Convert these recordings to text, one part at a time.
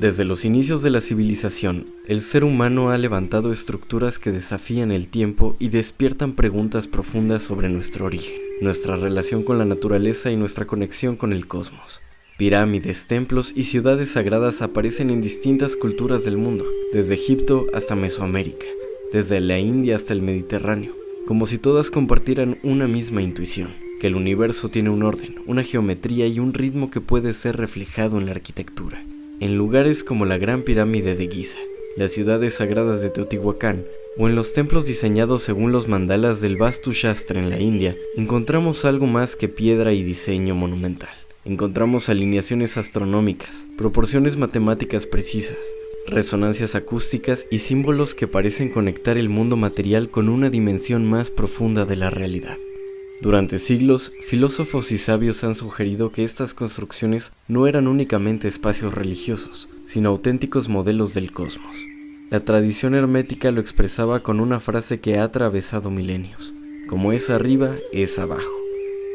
Desde los inicios de la civilización, el ser humano ha levantado estructuras que desafían el tiempo y despiertan preguntas profundas sobre nuestro origen, nuestra relación con la naturaleza y nuestra conexión con el cosmos. Pirámides, templos y ciudades sagradas aparecen en distintas culturas del mundo, desde Egipto hasta Mesoamérica, desde la India hasta el Mediterráneo, como si todas compartieran una misma intuición, que el universo tiene un orden, una geometría y un ritmo que puede ser reflejado en la arquitectura. En lugares como la Gran Pirámide de Giza, las ciudades sagradas de Teotihuacán o en los templos diseñados según los mandalas del Vastu Shastra en la India, encontramos algo más que piedra y diseño monumental. Encontramos alineaciones astronómicas, proporciones matemáticas precisas, resonancias acústicas y símbolos que parecen conectar el mundo material con una dimensión más profunda de la realidad. Durante siglos, filósofos y sabios han sugerido que estas construcciones no eran únicamente espacios religiosos, sino auténticos modelos del cosmos. La tradición hermética lo expresaba con una frase que ha atravesado milenios: como es arriba, es abajo.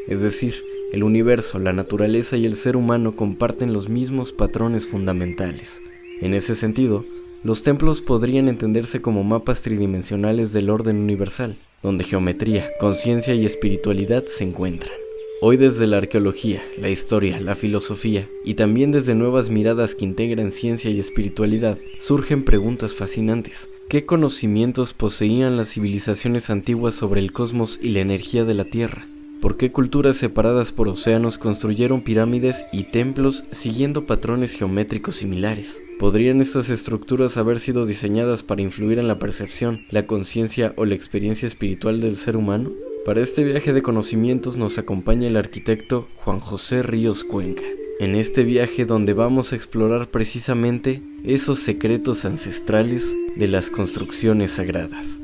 Es decir, el universo, la naturaleza y el ser humano comparten los mismos patrones fundamentales. En ese sentido, los templos podrían entenderse como mapas tridimensionales del orden universal, donde geometría, conciencia y espiritualidad se encuentran. Hoy desde la arqueología, la historia, la filosofía y también desde nuevas miradas que integran ciencia y espiritualidad, surgen preguntas fascinantes. ¿Qué conocimientos poseían las civilizaciones antiguas sobre el cosmos y la energía de la Tierra? ¿Por qué culturas separadas por océanos construyeron pirámides y templos siguiendo patrones geométricos similares? ¿Podrían estas estructuras haber sido diseñadas para influir en la percepción, la conciencia o la experiencia espiritual del ser humano? Para este viaje de conocimientos nos acompaña el arquitecto Juan José Ríos Cuenca. En este viaje donde vamos a explorar precisamente esos secretos ancestrales de las construcciones sagradas.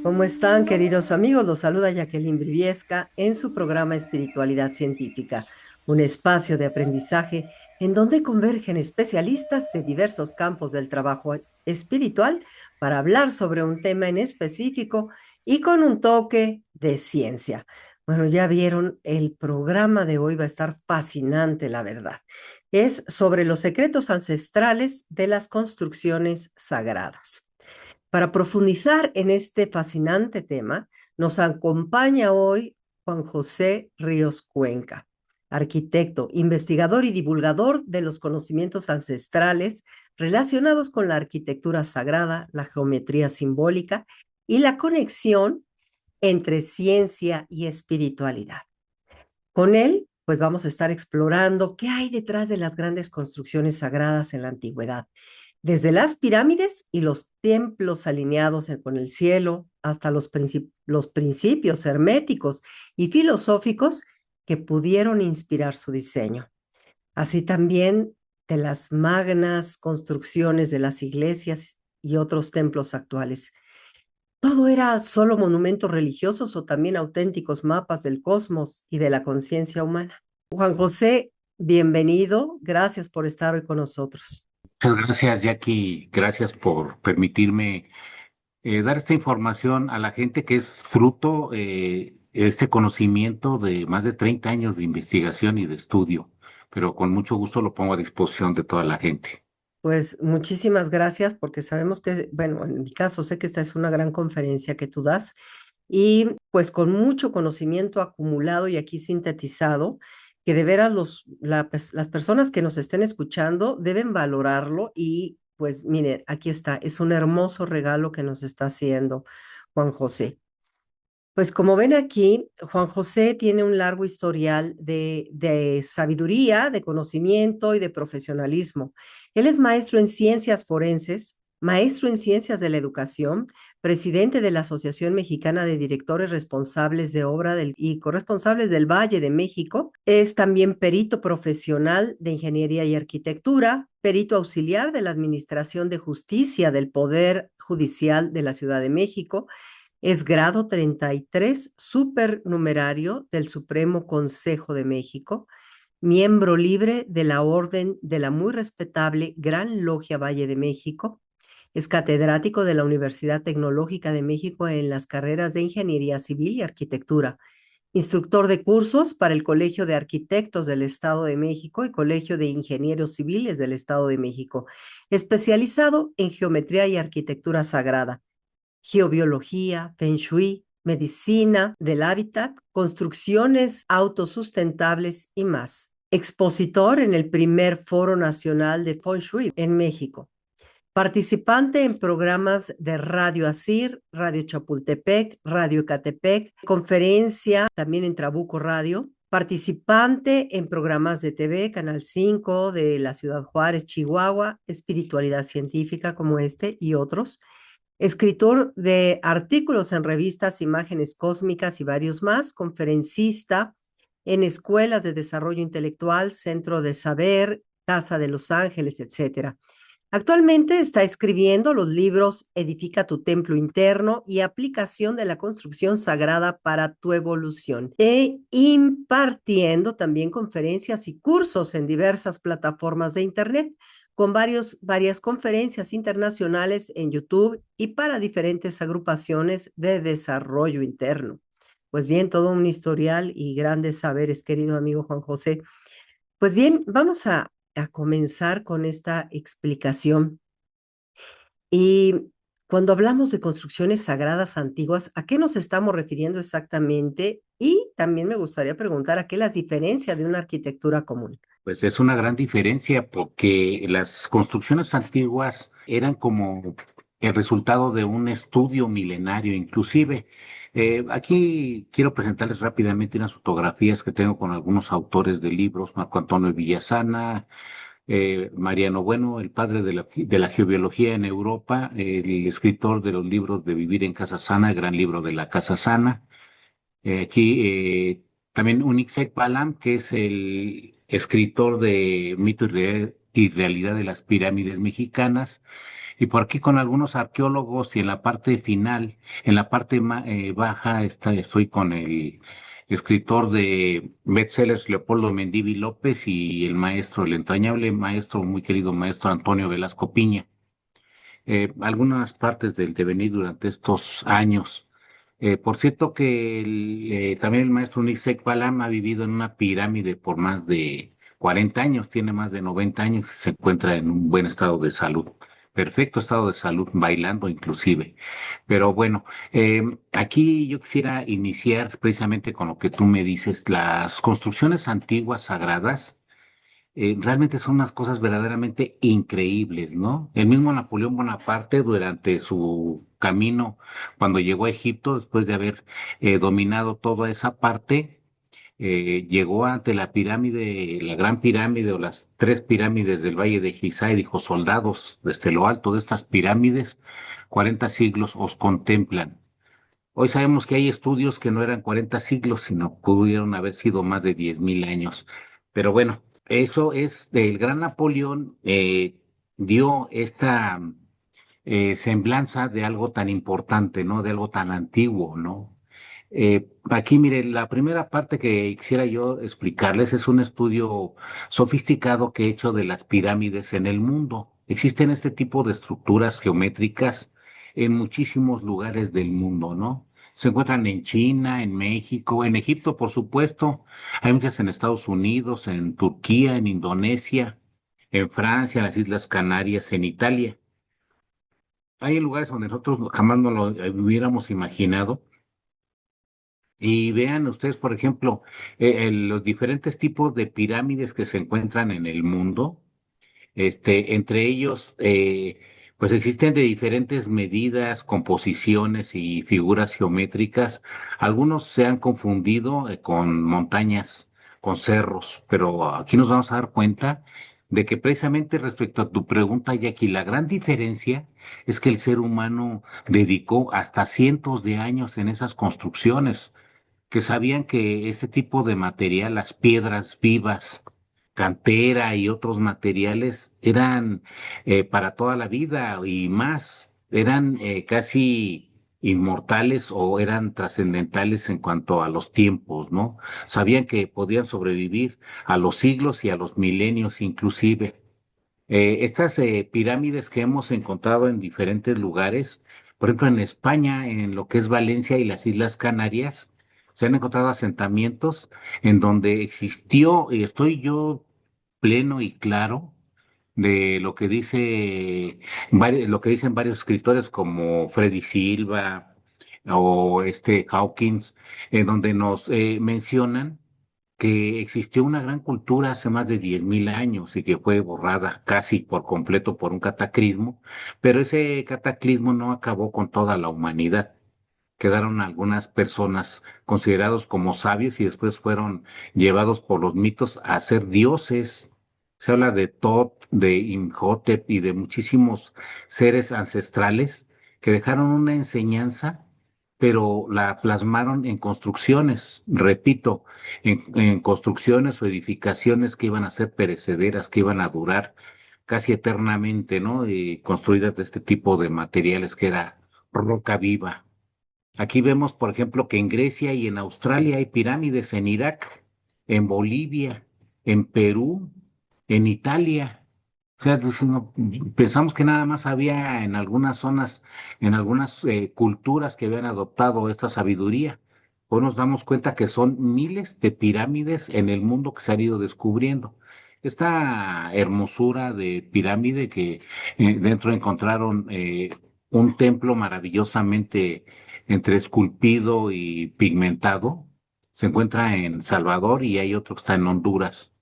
¿Cómo están, queridos amigos? Los saluda Jacqueline Briviesca en su programa Espiritualidad Científica, un espacio de aprendizaje en donde convergen especialistas de diversos campos del trabajo espiritual para hablar sobre un tema en específico y con un toque de ciencia. Bueno, ya vieron, el programa de hoy va a estar fascinante, la verdad. Es sobre los secretos ancestrales de las construcciones sagradas. Para profundizar en este fascinante tema, nos acompaña hoy Juan José Ríos Cuenca, arquitecto, investigador y divulgador de los conocimientos ancestrales relacionados con la arquitectura sagrada, la geometría simbólica y la conexión entre ciencia y espiritualidad. Con él, pues vamos a estar explorando qué hay detrás de las grandes construcciones sagradas en la antigüedad, desde las pirámides y los templos alineados con el cielo hasta los principios herméticos y filosóficos que pudieron inspirar su diseño. Así también de las magnas construcciones de las iglesias y otros templos actuales. ¿Todo era solo monumentos religiosos o también auténticos mapas del cosmos y de la conciencia humana? Juan José, bienvenido. Gracias por estar hoy con nosotros. Muchas gracias, Jackie. Gracias por permitirme dar esta información a la gente que es fruto este conocimiento de más de 30 años de investigación y de estudio, pero con mucho gusto lo pongo a disposición de toda la gente. Pues muchísimas gracias porque sabemos que, bueno, en mi caso sé que esta es una gran conferencia que tú das y pues con mucho conocimiento acumulado y aquí sintetizado, que de veras las personas que nos estén escuchando deben valorarlo y pues mire, aquí está, es un hermoso regalo que nos está haciendo Juan José. Pues como ven aquí, Juan José tiene un largo historial de sabiduría, de conocimiento y de profesionalismo. Él es maestro en ciencias forenses, maestro en ciencias de la educación, presidente de la Asociación Mexicana de Directores Responsables de Obra y Corresponsables del Valle de México. Es también perito profesional de Ingeniería y Arquitectura, perito auxiliar de la Administración de Justicia del Poder Judicial de la Ciudad de México. Es grado 33, supernumerario del Supremo Consejo de México, miembro libre de la Orden de la muy respetable Gran Logia Valle de México. Es catedrático de la Universidad Tecnológica de México en las carreras de Ingeniería Civil y Arquitectura. instructor de cursos para el Colegio de Arquitectos del Estado de México y Colegio de Ingenieros Civiles del Estado de México, especializado en geometría y arquitectura sagrada, geobiología, feng shui, medicina del hábitat, construcciones autosustentables y más. Expositor en el primer Foro Nacional de Feng Shui en México. Participante en programas de Radio Asir, Radio Chapultepec, Radio Ecatepec, conferencia también en Trabuco Radio. Participante en programas de TV, Canal 5 de la Ciudad Juárez, Chihuahua, Espiritualidad Científica como este y otros. Escritor de artículos en revistas Imágenes Cósmicas y varios más, conferencista en escuelas de desarrollo intelectual, Centro de Saber, Casa de Los Ángeles, etcétera. Actualmente está escribiendo los libros Edifica tu templo interno y Aplicación de la construcción sagrada para tu evolución, e impartiendo también conferencias y cursos en diversas plataformas de Internet, con varias conferencias internacionales en YouTube y para diferentes agrupaciones de desarrollo interno. Pues bien, todo un historial y grandes saberes, querido amigo Juan José. Pues bien, vamos a comenzar con esta explicación. Y cuando hablamos de construcciones sagradas antiguas, ¿a qué nos estamos refiriendo exactamente? Y también me gustaría preguntar, ¿a qué las diferencia de una arquitectura común? Pues es una gran diferencia porque las construcciones antiguas eran como el resultado de un estudio milenario, inclusive. Aquí quiero presentarles rápidamente unas fotografías que tengo con algunos autores de libros: Marco Antonio Villasana, Mariano Bueno, el padre de la geobiología en Europa, el escritor de los libros de Vivir en Casa Sana, el gran libro de la Casa Sana. Aquí también Unixec Balam, que es el escritor de Mito y Realidad de las Pirámides Mexicanas. Y por aquí con algunos arqueólogos, y en la parte final, en la parte baja, estoy con el escritor de bestsellers Leopoldo Mendivi López y el maestro, el entrañable maestro, muy querido maestro Antonio Velasco Piña. Algunas partes del devenir durante estos años. Por cierto que también el maestro Nisek Balam ha vivido en una pirámide por más de 40 años, tiene más de 90 años y se encuentra en un buen estado de salud, perfecto estado de salud, bailando inclusive. Pero bueno, aquí yo quisiera iniciar precisamente con lo que tú me dices. Las construcciones antiguas sagradas realmente son unas cosas verdaderamente increíbles, ¿no? El mismo Napoleón Bonaparte, durante su camino, cuando llegó a Egipto, después de haber dominado toda esa parte, llegó ante la pirámide, la gran pirámide o las tres pirámides del Valle de Giza, y dijo: soldados, desde lo alto de estas pirámides, 40 siglos os contemplan. Hoy sabemos que hay estudios que no eran 40 siglos, sino pudieron haber sido más de 10.000 años. Pero bueno, eso es del gran Napoleón, dio esta semblanza de algo tan importante, ¿no? De algo tan antiguo, ¿no? Aquí, mire, la primera parte que quisiera yo explicarles es un estudio sofisticado que he hecho de las pirámides en el mundo. Existen este tipo de estructuras geométricas en muchísimos lugares del mundo, ¿no? Se encuentran en China, en México, en Egipto, por supuesto. Hay muchas en Estados Unidos, en Turquía, en Indonesia, en Francia, en las Islas Canarias, en Italia. Hay lugares donde nosotros jamás no lo hubiéramos imaginado. Y vean ustedes, por ejemplo, los diferentes tipos de pirámides que se encuentran en el mundo. Entre ellos, pues existen de diferentes medidas, composiciones y figuras geométricas. Algunos se han confundido con montañas, con cerros, pero aquí nos vamos a dar cuenta de que precisamente respecto a tu pregunta, Jackie, la gran diferencia es que el ser humano dedicó hasta cientos de años en esas construcciones, que sabían que este tipo de material, las piedras vivas, cantera y otros materiales, eran para toda la vida y más, eran casi inmortales o eran trascendentales en cuanto a los tiempos, ¿no? Sabían que podían sobrevivir a los siglos y a los milenios inclusive. Estas pirámides que hemos encontrado en diferentes lugares, por ejemplo en España, en lo que es Valencia y las Islas Canarias, Se han encontrado asentamientos en donde existió, y estoy yo pleno y claro de lo que lo que dicen varios escritores como Freddy Silva o este Hawkins, en donde nos mencionan que existió una gran cultura hace más de 10.000 años y que fue borrada casi por completo por un cataclismo, pero ese cataclismo no acabó con toda la humanidad. Quedaron algunas personas considerados como sabios y después fueron llevados por los mitos a ser dioses. Se habla de Tot, de Imhotep y de muchísimos seres ancestrales que dejaron una enseñanza, pero la plasmaron en construcciones, repito, en construcciones o edificaciones que iban a ser perecederas, que iban a durar casi eternamente, ¿no? Y construidas de este tipo de materiales que era roca viva. Aquí vemos, por ejemplo, que en Grecia y en Australia hay pirámides, en Irak, en Bolivia, en Perú, en Italia. O sea, pensamos que nada más había en algunas zonas, en algunas culturas que habían adoptado esta sabiduría. Hoy nos damos cuenta que son miles de pirámides en el mundo que se han ido descubriendo. Esta hermosura de pirámide que dentro encontraron un templo maravillosamente entre esculpido y pigmentado, se encuentra en Salvador y hay otro que está en Honduras.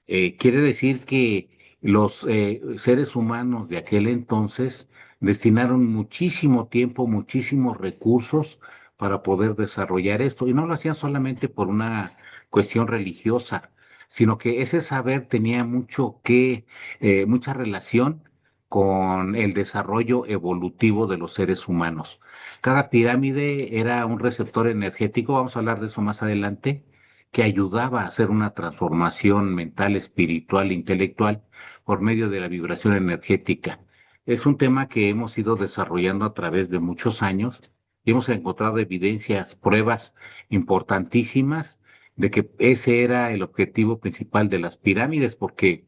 Quiere decir que los seres humanos de aquel entonces destinaron muchísimo tiempo, muchísimos recursos para poder desarrollar esto. Y no lo hacían solamente por una cuestión religiosa, sino que ese saber tenía mucha relación con el desarrollo evolutivo de los seres humanos. Cada pirámide era un receptor energético, vamos a hablar de eso más adelante, que ayudaba a hacer una transformación mental, espiritual e intelectual por medio de la vibración energética. Es un tema que hemos ido desarrollando a través de muchos años y hemos encontrado evidencias, pruebas importantísimas de que ese era el objetivo principal de las pirámides, porque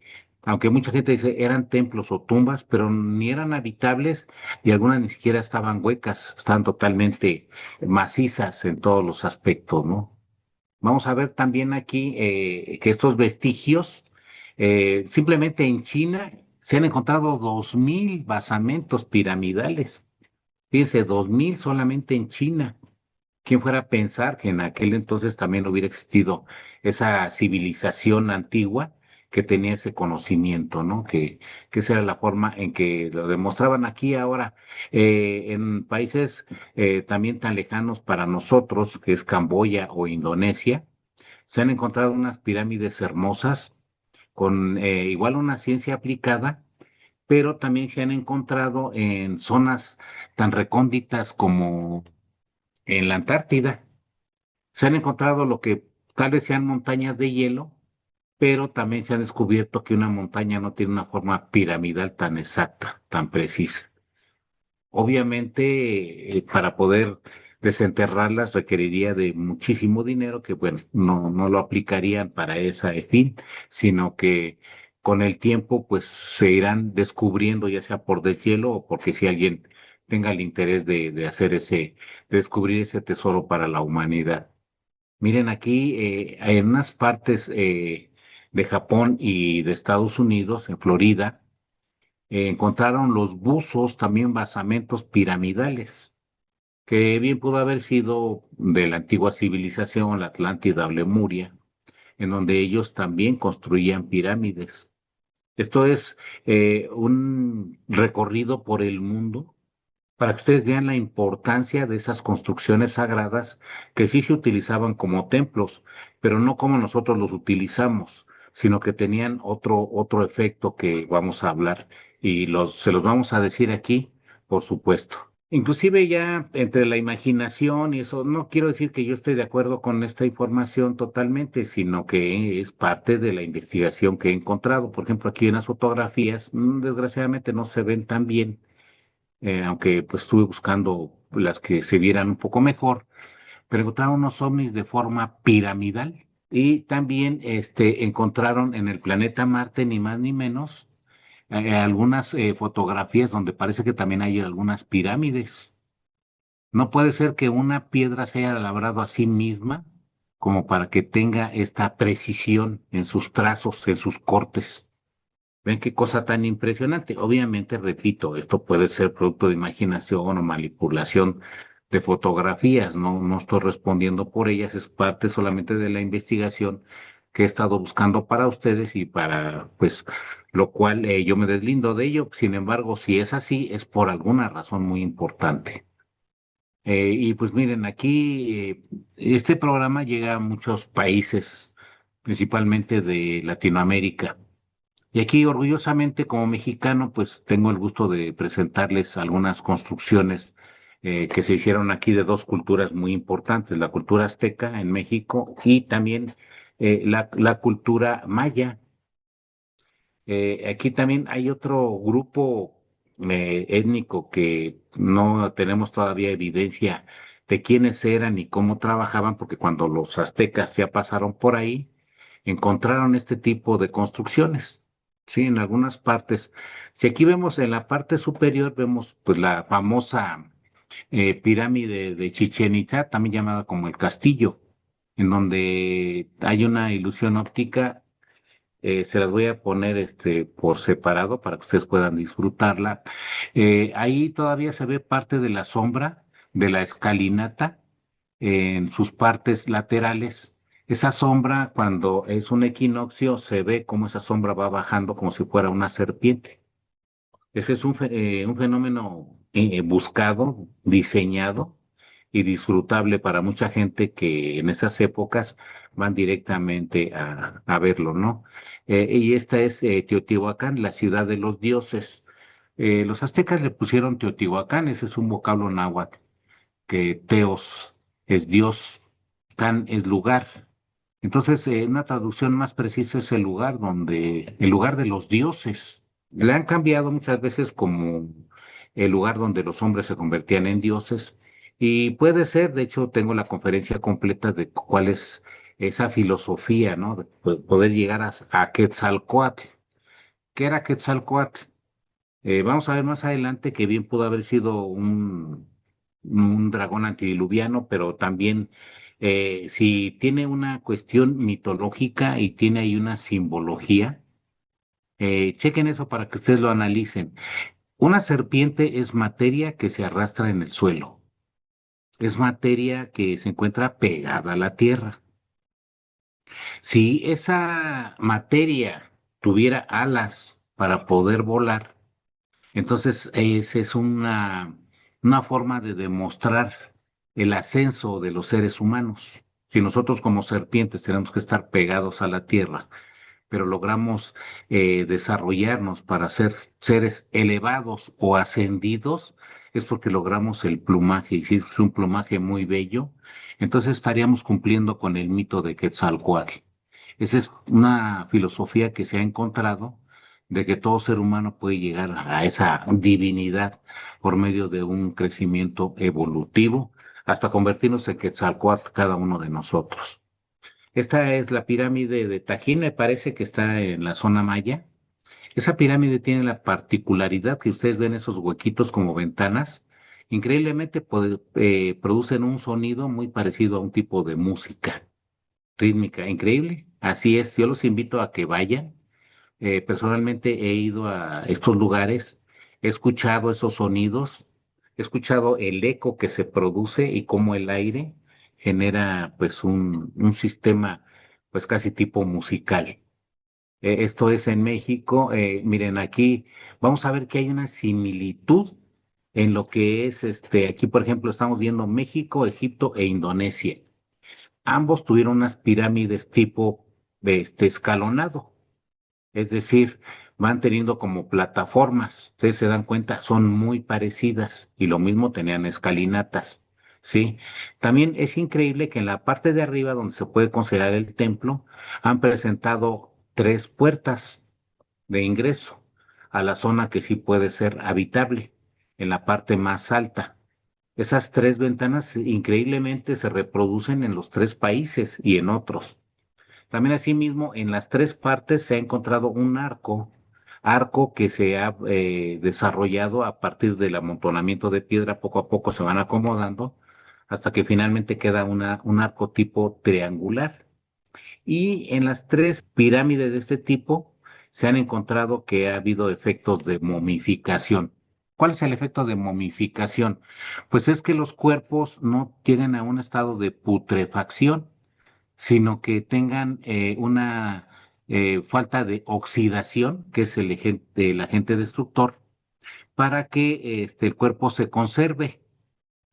aunque mucha gente dice eran templos o tumbas, pero ni eran habitables y algunas ni siquiera estaban huecas, estaban totalmente macizas en todos los aspectos, ¿no? Vamos a ver también aquí que estos vestigios, simplemente en China se han encontrado 2.000 basamentos piramidales. Fíjense, 2.000 solamente en China. ¿Quién fuera a pensar que en aquel entonces también hubiera existido esa civilización antigua que tenía ese conocimiento, ¿no? Que esa era la forma en que lo demostraban aquí ahora, en países también tan lejanos para nosotros, que es Camboya o Indonesia. Se han encontrado unas pirámides hermosas con igual una ciencia aplicada, pero también se han encontrado en zonas tan recónditas como en la Antártida. Se han encontrado lo que tal vez sean montañas de hielo, pero también se ha descubierto que una montaña no tiene una forma piramidal tan exacta, tan precisa. Obviamente, para poder desenterrarlas requeriría de muchísimo dinero que, bueno, no lo aplicarían para ese fin, sino que con el tiempo, pues se irán descubriendo, ya sea por deshielo o porque si alguien tenga el interés de hacer de descubrir ese tesoro para la humanidad. Miren aquí, en unas partes de Japón y de Estados Unidos, en Florida, encontraron los buzos, también basamentos piramidales, que bien pudo haber sido de la antigua civilización, la Atlántida o Lemuria, en donde ellos también construían pirámides. Esto es un recorrido por el mundo para que ustedes vean la importancia de esas construcciones sagradas que sí se utilizaban como templos, pero no como nosotros los utilizamos, sino que tenían otro efecto que vamos a hablar y se los vamos a decir aquí, por supuesto. Inclusive ya entre la imaginación y eso, no quiero decir que yo esté de acuerdo con esta información totalmente, sino que es parte de la investigación que he encontrado. Por ejemplo, aquí en las fotografías, desgraciadamente no se ven tan bien, aunque pues estuve buscando las que se vieran un poco mejor, pero encontraron unos ovnis de forma piramidal y también encontraron en el planeta Marte ni más ni menos algunas fotografías donde parece que también hay algunas pirámides. No puede ser que una piedra se haya labrado a sí misma como para que tenga esta precisión en sus trazos, en sus cortes. Ven qué cosa tan impresionante. Obviamente, repito, esto puede ser producto de imaginación o manipulación de fotografías. No, no estoy respondiendo por ellas, es parte solamente de la investigación que he estado buscando para ustedes y para, pues, lo cual yo me deslindo de ello. Sin embargo, si es así, es por alguna razón muy importante. Y pues miren, aquí este programa llega a muchos países, principalmente de Latinoamérica. Y aquí, orgullosamente, como mexicano, pues tengo el gusto de presentarles algunas construcciones que se hicieron aquí de dos culturas muy importantes, la cultura azteca en México y también la cultura maya. Aquí también hay otro grupo étnico que no tenemos todavía evidencia de quiénes eran y cómo trabajaban, porque cuando los aztecas ya pasaron por ahí, encontraron este tipo de construcciones. Sí, en algunas partes. Si aquí vemos en la parte superior, vemos pues la famosa pirámide de Chichén Itzá, también llamada como el castillo, en donde hay una ilusión óptica. Se las voy a poner por separado para que ustedes puedan disfrutarla. Ahí todavía se ve parte de la sombra de la escalinata en sus partes laterales. Esa sombra, cuando es un equinoccio, se ve como esa sombra va bajando como si fuera una serpiente. Ese es un fenómeno buscado, diseñado y disfrutable para mucha gente que en esas épocas van directamente a verlo, ¿no? Y esta es Teotihuacán, la ciudad de los dioses. Los aztecas le pusieron Teotihuacán, ese es un vocablo náhuatl, que Teos es Dios, Can es lugar. Entonces, una traducción más precisa es el lugar de los dioses. Le han cambiado muchas veces como el lugar donde los hombres se convertían en dioses. Y puede ser, de hecho, tengo la conferencia completa de cuál es esa filosofía, ¿no? De poder llegar a Quetzalcóatl. ¿Qué era Quetzalcóatl? Vamos a ver más adelante que bien pudo haber sido un dragón antediluviano, pero también si tiene una cuestión mitológica y tiene ahí una simbología, chequen eso para que ustedes lo analicen. Una serpiente es materia que se arrastra en el suelo, es materia que se encuentra pegada a la tierra. Si esa materia tuviera alas para poder volar, entonces, esa es una forma de demostrar el ascenso de los seres humanos. Si nosotros como serpientes tenemos que estar pegados a la tierra, pero logramos desarrollarnos para ser seres elevados o ascendidos, es porque logramos el plumaje, y si es un plumaje muy bello, entonces estaríamos cumpliendo con el mito de Quetzalcóatl. Esa es una filosofía que se ha encontrado de que todo ser humano puede llegar a esa divinidad por medio de un crecimiento evolutivo hasta convertirnos en Quetzalcóatl cada uno de nosotros. Esta es la pirámide de Tajín, me parece que está en la zona maya. Esa pirámide tiene la particularidad que ustedes ven esos huequitos como ventanas. Increíblemente producen un sonido muy parecido a un tipo de música rítmica. Increíble. Así es, yo los invito a que vayan. Personalmente he ido a estos lugares, he escuchado esos sonidos, he escuchado el eco que se produce y cómo el aire genera pues un sistema pues casi tipo musical. Esto es en México. Miren, aquí vamos a ver que hay una similitud en lo que es aquí por ejemplo estamos viendo México, Egipto e Indonesia. Ambos tuvieron unas pirámides tipo de escalonado. Es decir, van teniendo como plataformas. Ustedes se dan cuenta, son muy parecidas y lo mismo tenían escalinatas. ¿Sí? También es increíble que en la parte de arriba, donde se puede considerar el templo, han presentado tres puertas de ingreso a la zona que sí puede ser habitable, en la parte más alta. Esas tres ventanas increíblemente se reproducen en los tres países y en otros. También asimismo, en las tres partes se ha encontrado un arco arco que se ha desarrollado a partir del amontonamiento de piedra, poco a poco se van acomodando hasta que finalmente queda un arco tipo triangular. Y en las tres pirámides de este tipo se han encontrado que ha habido efectos de momificación. ¿Cuál es el efecto de momificación? Pues es que los cuerpos no lleguen a un estado de putrefacción, sino que tengan una falta de oxidación, que es el agente destructor, para que el cuerpo se conserve.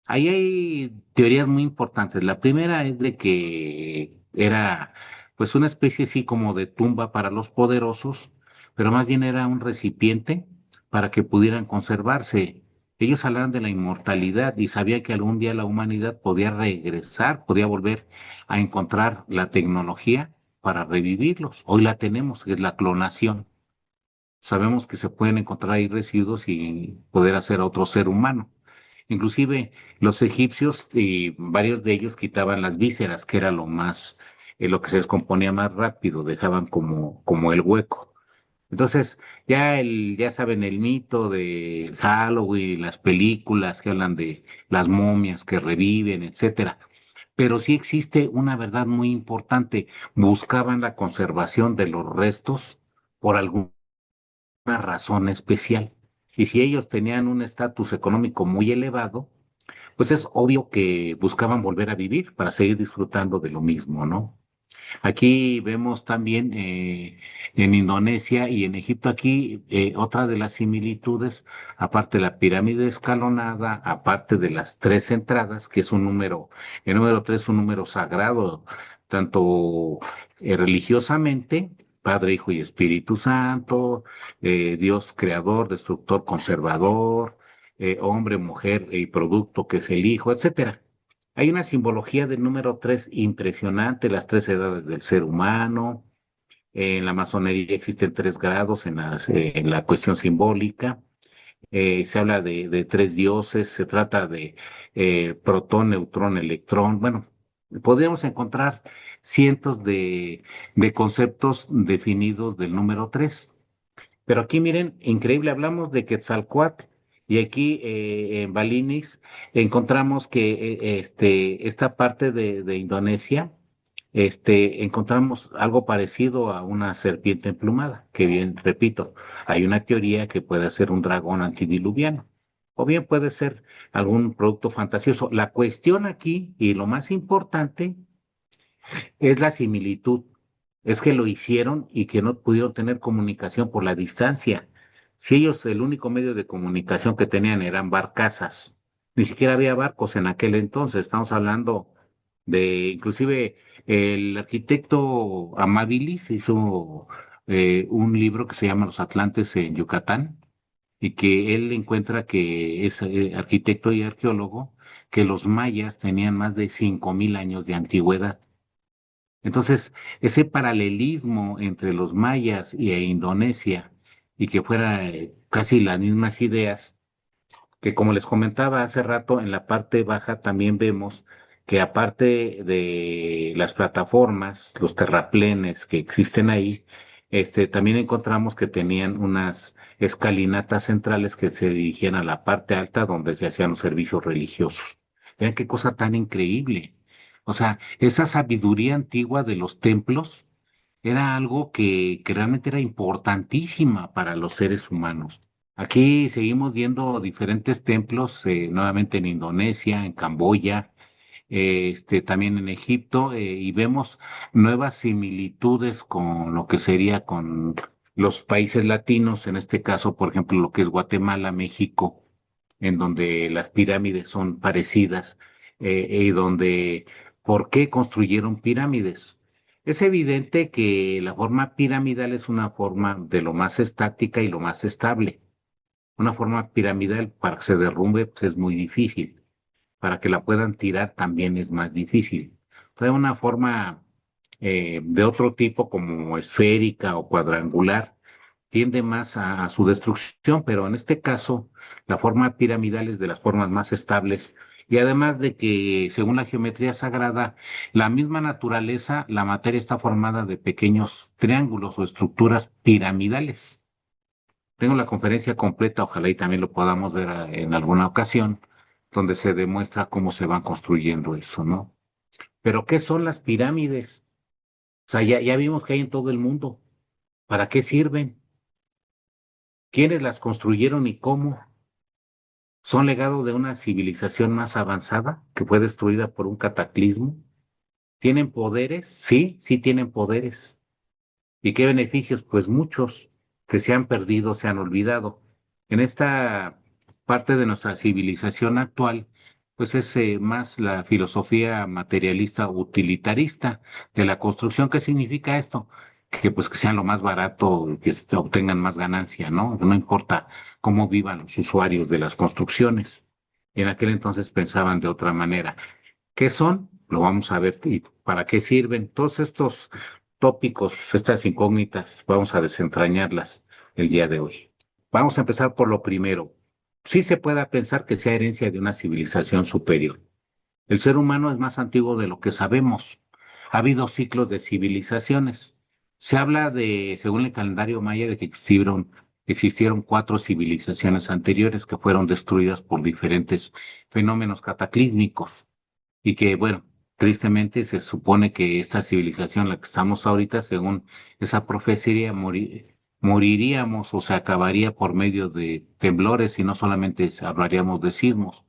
Ahí hay teorías muy importantes. La primera es de que era pues una especie así como de tumba para los poderosos, pero más bien era un recipiente para que pudieran conservarse. Ellos hablaban de la inmortalidad y sabían que algún día la humanidad podía regresar, podía volver a encontrar la tecnología para revivirlos. Hoy la tenemos, que es la clonación. Sabemos que se pueden encontrar ahí residuos y poder hacer a otro ser humano. Inclusive los egipcios y varios de ellos quitaban las vísceras, que era lo que se descomponía más rápido, dejaban como el hueco. Entonces, ya saben el mito de Halloween, las películas que hablan de las momias que reviven, etcétera. Pero sí existe una verdad muy importante. Buscaban la conservación de los restos por alguna razón especial. Y si ellos tenían un estatus económico muy elevado, pues es obvio que buscaban volver a vivir para seguir disfrutando de lo mismo, ¿no? Aquí vemos también en Indonesia y en Egipto aquí otra de las similitudes, aparte de la pirámide escalonada, aparte de las tres entradas, que es el número tres es un número sagrado, tanto religiosamente, Padre, Hijo y Espíritu Santo, Dios creador, destructor, conservador, hombre, mujer y producto que es el Hijo, etcétera. Hay una simbología del número tres impresionante, las tres edades del ser humano. En la masonería existen tres grados en la cuestión simbólica. Se habla de tres dioses, se trata de protón, neutrón, electrón. Bueno, podríamos encontrar cientos de conceptos definidos del número tres. Pero aquí miren, increíble, hablamos de Quetzalcóatl y aquí en Balinis encontramos que esta parte de Indonesia, encontramos algo parecido a una serpiente emplumada, que bien, repito, hay una teoría que puede ser un dragón antidiluviano, o bien puede ser algún producto fantasioso. La cuestión aquí, y lo más importante, es la similitud. Es que lo hicieron y que no pudieron tener comunicación por la distancia. Si ellos el único medio de comunicación que tenían eran barcazas, ni siquiera había barcos en aquel entonces. Estamos hablando inclusive el arquitecto Amabilis hizo un libro que se llama Los Atlantes en Yucatán y que él encuentra que es arquitecto y arqueólogo, que los mayas tenían más de 5.000 años de antigüedad. Entonces, ese paralelismo entre los mayas e Indonesia y que fuera casi las mismas ideas, que como les comentaba hace rato, en la parte baja también vemos que aparte de las plataformas, los terraplenes que existen ahí, también encontramos que tenían unas escalinatas centrales que se dirigían a la parte alta donde se hacían los servicios religiosos. Vean qué cosa tan increíble. O sea, esa sabiduría antigua de los templos era algo que realmente era importantísima para los seres humanos. Aquí seguimos viendo diferentes templos, nuevamente en Indonesia, en Camboya, también en Egipto, y vemos nuevas similitudes con lo que sería con los países latinos, en este caso, por ejemplo, lo que es Guatemala, México, en donde las pirámides son parecidas, y donde, ¿por qué construyeron pirámides? Es evidente que la forma piramidal es una forma de lo más estática y lo más estable. Una forma piramidal para que se derrumbe pues, es muy difícil. Para que la puedan tirar también es más difícil. Fue una forma de otro tipo como esférica o cuadrangular tiende más a su destrucción, pero en este caso la forma piramidal es de las formas más estables y además de que según la geometría sagrada, la misma naturaleza, la materia está formada de pequeños triángulos o estructuras piramidales. Tengo la conferencia completa, ojalá y también lo podamos ver en alguna ocasión, donde se demuestra cómo se van construyendo eso, ¿no? Pero ¿qué son las pirámides? O sea, ya vimos que hay en todo el mundo. ¿Para qué sirven? ¿Quiénes las construyeron y cómo? ¿Son legado de una civilización más avanzada que fue destruida por un cataclismo? ¿Tienen poderes? Sí, sí tienen poderes. ¿Y qué beneficios? Pues muchos que se han perdido, se han olvidado. En esta parte de nuestra civilización actual, pues es más la filosofía materialista utilitarista de la construcción. ¿Qué significa esto? Que pues que sean lo más barato, que se obtengan más ganancia, ¿no? No importa cómo vivan los usuarios de las construcciones. En aquel entonces pensaban de otra manera. ¿Qué son? Lo vamos a ver y para qué sirven. Todos estos tópicos, estas incógnitas, vamos a desentrañarlas el día de hoy. Vamos a empezar por lo primero. Sí se puede pensar que sea herencia de una civilización superior. El ser humano es más antiguo de lo que sabemos. Ha habido ciclos de civilizaciones. Se habla de, según el calendario maya, de que existieron cuatro civilizaciones anteriores que fueron destruidas por diferentes fenómenos cataclísmicos y que, bueno, tristemente se supone que esta civilización, la que estamos ahorita, según esa profecía, moriríamos o se acabaría por medio de temblores y no solamente hablaríamos de sismos,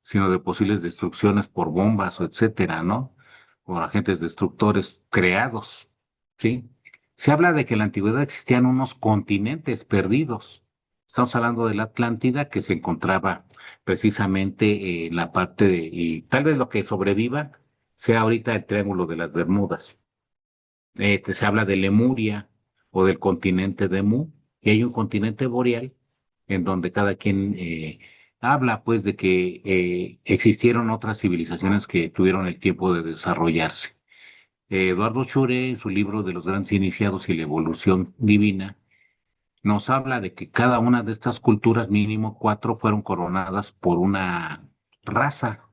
sino de posibles destrucciones por bombas o etcétera, ¿no? Por agentes destructores creados, ¿sí? Se habla de que en la antigüedad existían unos continentes perdidos. Estamos hablando de la Atlántida que se encontraba precisamente en la parte de, y tal vez lo que sobreviva sea ahorita el Triángulo de las Bermudas. Se habla de Lemuria o del continente de Mu, y hay un continente boreal en donde cada quien habla pues de que existieron otras civilizaciones que tuvieron el tiempo de desarrollarse. Eduardo Chure, en su libro de los grandes iniciados y la evolución divina, nos habla de que cada una de estas culturas, mínimo cuatro, fueron coronadas por una raza.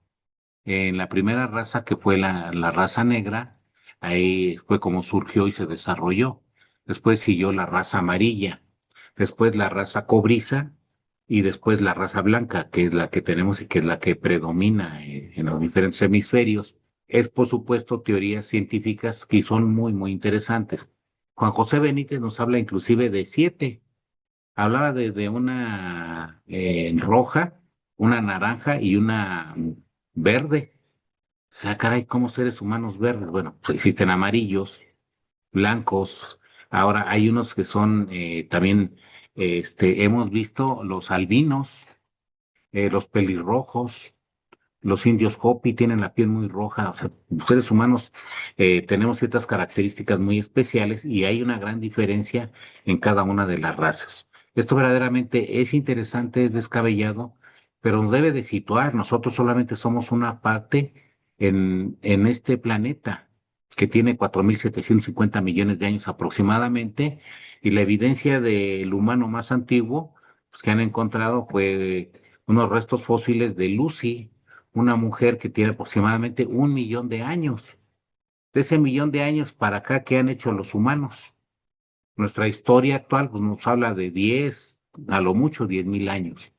En la primera raza, que fue la raza negra, ahí fue como surgió y se desarrolló. Después siguió la raza amarilla, después la raza cobriza y después la raza blanca, que es la que tenemos y que es la que predomina en los diferentes hemisferios. Es, por supuesto, teorías científicas que son muy, muy interesantes. Juan José Benítez nos habla inclusive de siete. Hablaba de una roja, una naranja y una verde. O sea, caray, ¿cómo seres humanos verdes? Bueno, pues existen amarillos, blancos. Ahora hay unos que son también, hemos visto los albinos, los pelirrojos, los indios Hopi tienen la piel muy roja. O sea, los seres humanos tenemos ciertas características muy especiales y hay una gran diferencia en cada una de las razas. Esto verdaderamente es interesante, es descabellado, pero nos debe de situar. Nosotros solamente somos una parte en este planeta que tiene 4.750 millones de años aproximadamente, y la evidencia del humano más antiguo pues, que han encontrado fue unos restos fósiles de Lucy, una mujer que tiene aproximadamente 1 millón de años. De ese millón de años para acá, ¿qué han hecho los humanos? Nuestra historia actual pues, nos habla de 10, a lo mucho 10.000 años.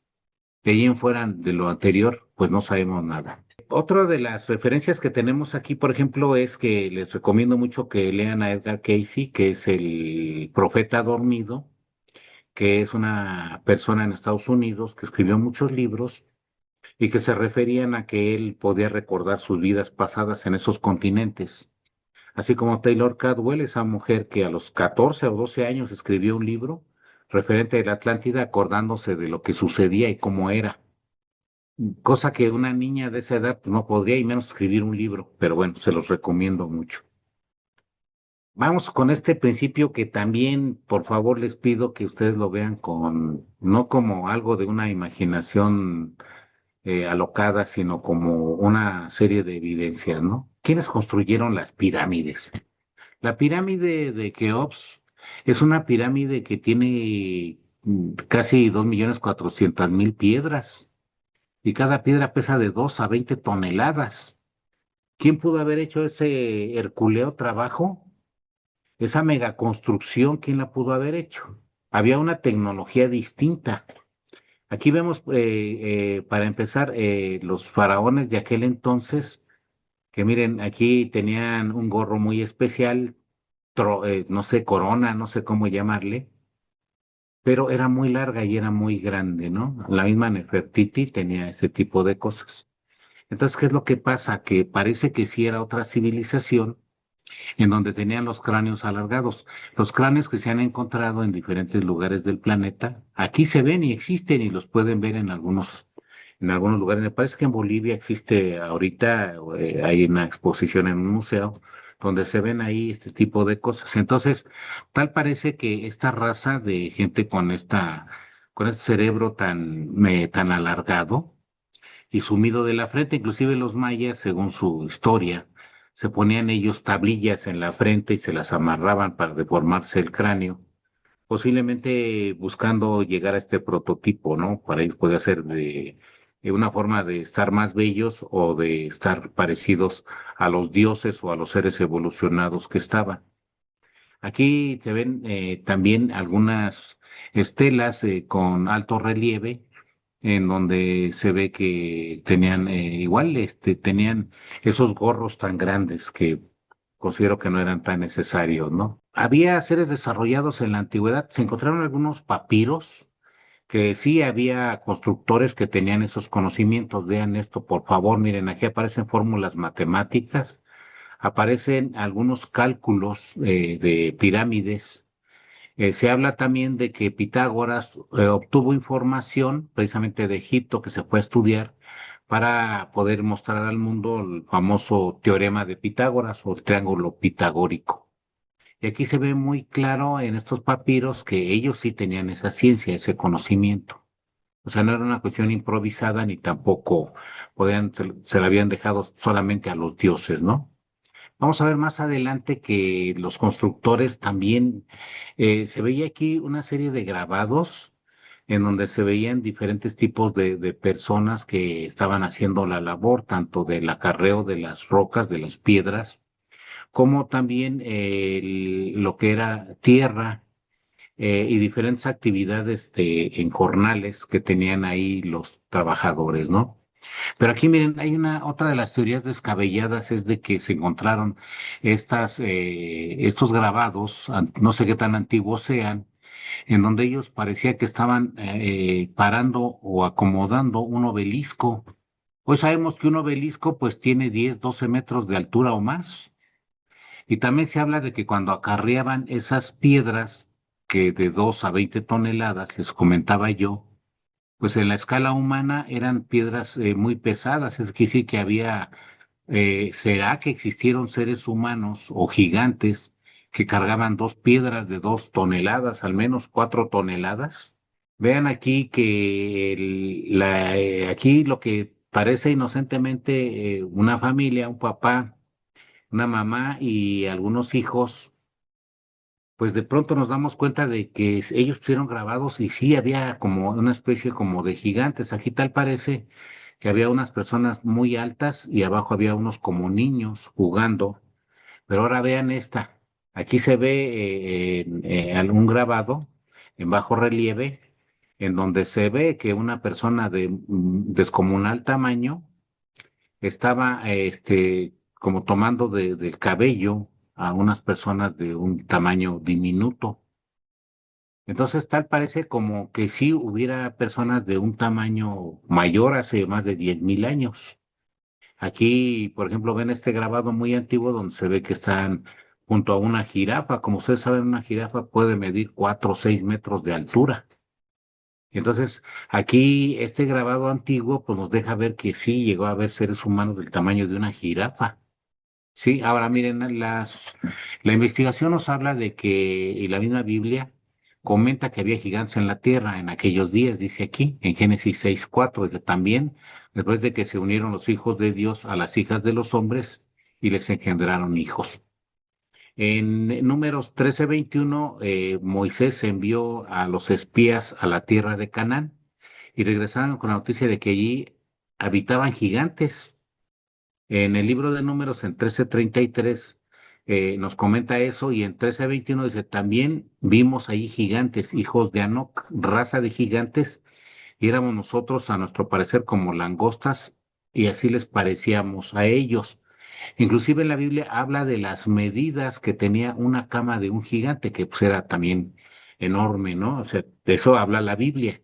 De ahí en fuera de lo anterior, pues no sabemos nada. Otra de las referencias que tenemos aquí, por ejemplo, es que les recomiendo mucho que lean a Edgar Cayce, que es el profeta dormido, que es una persona en Estados Unidos que escribió muchos libros y que se referían a que él podía recordar sus vidas pasadas en esos continentes. Así como Taylor Cadwell, esa mujer que a los 14 o 12 años escribió un libro referente a la Atlántida acordándose de lo que sucedía y cómo era. Cosa que una niña de esa edad pues, no podría y menos escribir un libro, pero bueno, se los recomiendo mucho. Vamos con este principio que también, por favor, les pido que ustedes lo vean con, no como algo de una imaginación alocada, sino como una serie de evidencias, ¿no? ¿Quiénes construyeron las pirámides? La pirámide de Keops es una pirámide que tiene casi 2.400.000 piedras y cada piedra pesa de 2 a 20 toneladas. ¿Quién pudo haber hecho ese herculeo trabajo? Esa megaconstrucción, ¿quién la pudo haber hecho? había una tecnología distinta. Aquí vemos, para empezar, los faraones de aquel entonces, que miren, aquí tenían un gorro muy especial, no sé, corona, no sé cómo llamarle, pero era muy larga y era muy grande, ¿no? La misma Nefertiti tenía ese tipo de cosas. Entonces, ¿qué es lo que pasa? Que parece que sí era otra civilización en donde tenían los cráneos alargados. Los cráneos que se han encontrado en diferentes lugares del planeta, aquí se ven y existen y los pueden ver en algunos lugares. Me parece que en Bolivia existe ahorita, hay una exposición en un museo donde se ven ahí este tipo de cosas. Entonces, tal parece que esta raza de gente con este cerebro tan alargado, y sumido de la frente. Inclusive los mayas, según su historia, se ponían ellos tablillas en la frente y se las amarraban para deformarse el cráneo, posiblemente buscando llegar a este prototipo, ¿no? Para ellos podía ser de una forma de estar más bellos o de estar parecidos a los dioses o a los seres evolucionados que estaban. Aquí se ven también algunas estelas con alto relieve en donde se ve que tenían igual, tenían esos gorros tan grandes que considero que no eran tan necesarios, ¿no? Había seres desarrollados en la antigüedad, se encontraron algunos papiros que sí había constructores que tenían esos conocimientos. Vean esto, por favor, miren, aquí aparecen fórmulas matemáticas, aparecen algunos cálculos de pirámides. Se habla también de que Pitágoras obtuvo información precisamente de Egipto que se fue a estudiar para poder mostrar al mundo el famoso teorema de Pitágoras o el triángulo pitagórico. Y aquí se ve muy claro en estos papiros que ellos sí tenían esa ciencia, ese conocimiento. O sea, no era una cuestión improvisada ni tampoco se la habían dejado solamente a los dioses, ¿no? Vamos a ver más adelante que los constructores también, se veía aquí una serie de grabados en donde se veían diferentes tipos de personas que estaban haciendo la labor, tanto del acarreo de las rocas, de las piedras, como también lo que era tierra, y diferentes actividades en jornales que tenían ahí los trabajadores, ¿no? Pero aquí miren, hay otra de las teorías descabelladas es de que se encontraron estos grabados, no sé qué tan antiguos sean, en donde ellos parecía que estaban parando o acomodando un obelisco. Hoy sabemos que un obelisco pues tiene 10, 12 metros de altura o más. Y también se habla de que cuando acarreaban esas piedras, que de 2 a 20 toneladas, les comentaba yo, pues en la escala humana eran piedras muy pesadas, es decir, que había, ¿será que existieron seres humanos o gigantes que cargaban 2 piedras de 2 toneladas, al menos 4 toneladas? Vean aquí que aquí lo que parece inocentemente una familia, un papá, una mamá y algunos hijos, pues de pronto nos damos cuenta de que ellos pusieron grabados y sí había como una especie como de gigantes. Aquí tal parece que había unas personas muy altas y abajo había unos como niños jugando. Pero ahora vean esta. Aquí se ve algún grabado en bajo relieve en donde se ve que una persona de descomunal tamaño estaba como tomando del cabello a unas personas de un tamaño diminuto. Entonces, tal parece como que sí hubiera personas de un tamaño mayor hace más de 10.000 años. Aquí, por ejemplo, ven este grabado muy antiguo donde se ve que están junto a una jirafa. Como ustedes saben, una jirafa puede medir 4 o 6 metros de altura. Entonces, aquí este grabado antiguo pues nos deja ver que sí llegó a haber seres humanos del tamaño de una jirafa. Sí, ahora miren, la investigación nos habla de que, y la misma Biblia comenta que había gigantes en la tierra en aquellos días, dice aquí, en Génesis 6:4, y que también después de que se unieron los hijos de Dios a las hijas de los hombres y les engendraron hijos. En Números 13:21, Moisés envió a los espías a la tierra de Canaán y regresaron con la noticia de que allí habitaban gigantes. En el libro de Números, en 13:33, nos comenta eso y en 13:21 dice, también vimos ahí gigantes, hijos de Anok, raza de gigantes, y éramos nosotros, a nuestro parecer, como langostas, y así les parecíamos a ellos. Inclusive en la Biblia habla de las medidas que tenía una cama de un gigante, que pues era también enorme, ¿no? O sea, de eso habla la Biblia.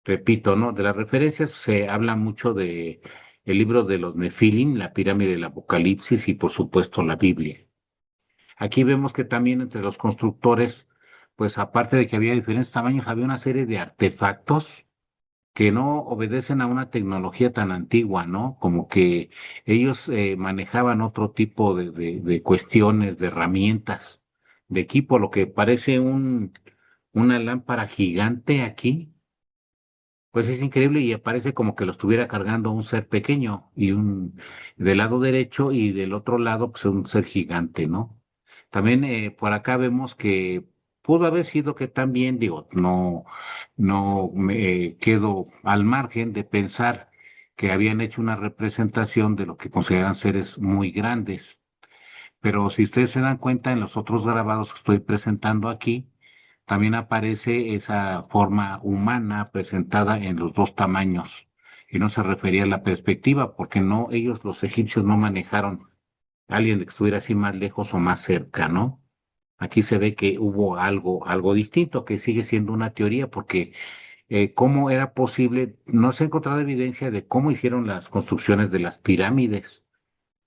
Repito, ¿no? De las referencias se habla mucho de el libro de los Nefilim, la pirámide del Apocalipsis y por supuesto la Biblia. Aquí vemos que también entre los constructores, pues aparte de que había diferentes tamaños, había una serie de artefactos que no obedecen a una tecnología tan antigua, ¿no? Como que ellos manejaban otro tipo de cuestiones, de herramientas, de equipo, lo que parece una lámpara gigante aquí, pues es increíble y aparece como que lo estuviera cargando un ser pequeño y un del lado derecho y del otro lado, pues un ser gigante, ¿no? También por acá vemos que pudo haber sido que también, digo, no me quedo al margen de pensar que habían hecho una representación de lo que consideran seres muy grandes. Pero si ustedes se dan cuenta en los otros grabados que estoy presentando aquí, también aparece esa forma humana presentada en los dos tamaños. Y no se refería a la perspectiva, porque no, ellos, los egipcios, no manejaron a alguien que estuviera así más lejos o más cerca, ¿no? Aquí se ve que hubo algo distinto, que sigue siendo una teoría, porque cómo era posible, no se ha encontrado evidencia de cómo hicieron las construcciones de las pirámides.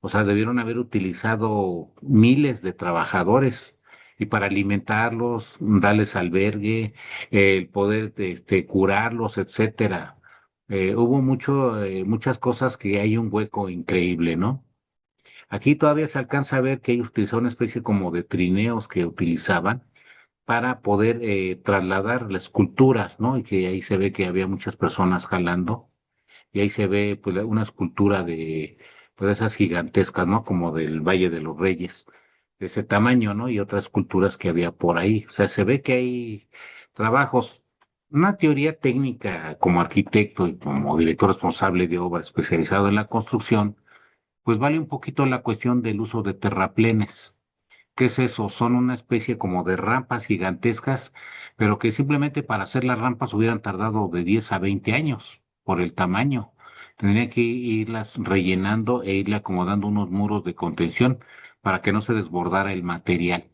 O sea, debieron haber utilizado miles de trabajadores y para alimentarlos, darles albergue, el poder curarlos, etcétera. Hubo muchas cosas que hay un hueco increíble, ¿no? Aquí todavía se alcanza a ver que ellos utilizaban una especie como de trineos que utilizaban para poder trasladar las esculturas, ¿no? Y que ahí se ve que había muchas personas jalando y ahí se ve pues una escultura de pues esas gigantescas, ¿no? Como del Valle de los Reyes, de ese tamaño, ¿no? Y otras esculturas que había por ahí. O sea, se ve que hay trabajos, una teoría técnica como arquitecto y como director responsable de obra especializado en la construcción, pues vale un poquito la cuestión del uso de terraplenes. ¿Qué es eso? Son una especie como de rampas gigantescas, pero que simplemente para hacer las rampas hubieran tardado de 10 a 20 años por el tamaño. Tendría que irlas rellenando e irle acomodando unos muros de contención para que no se desbordara el material.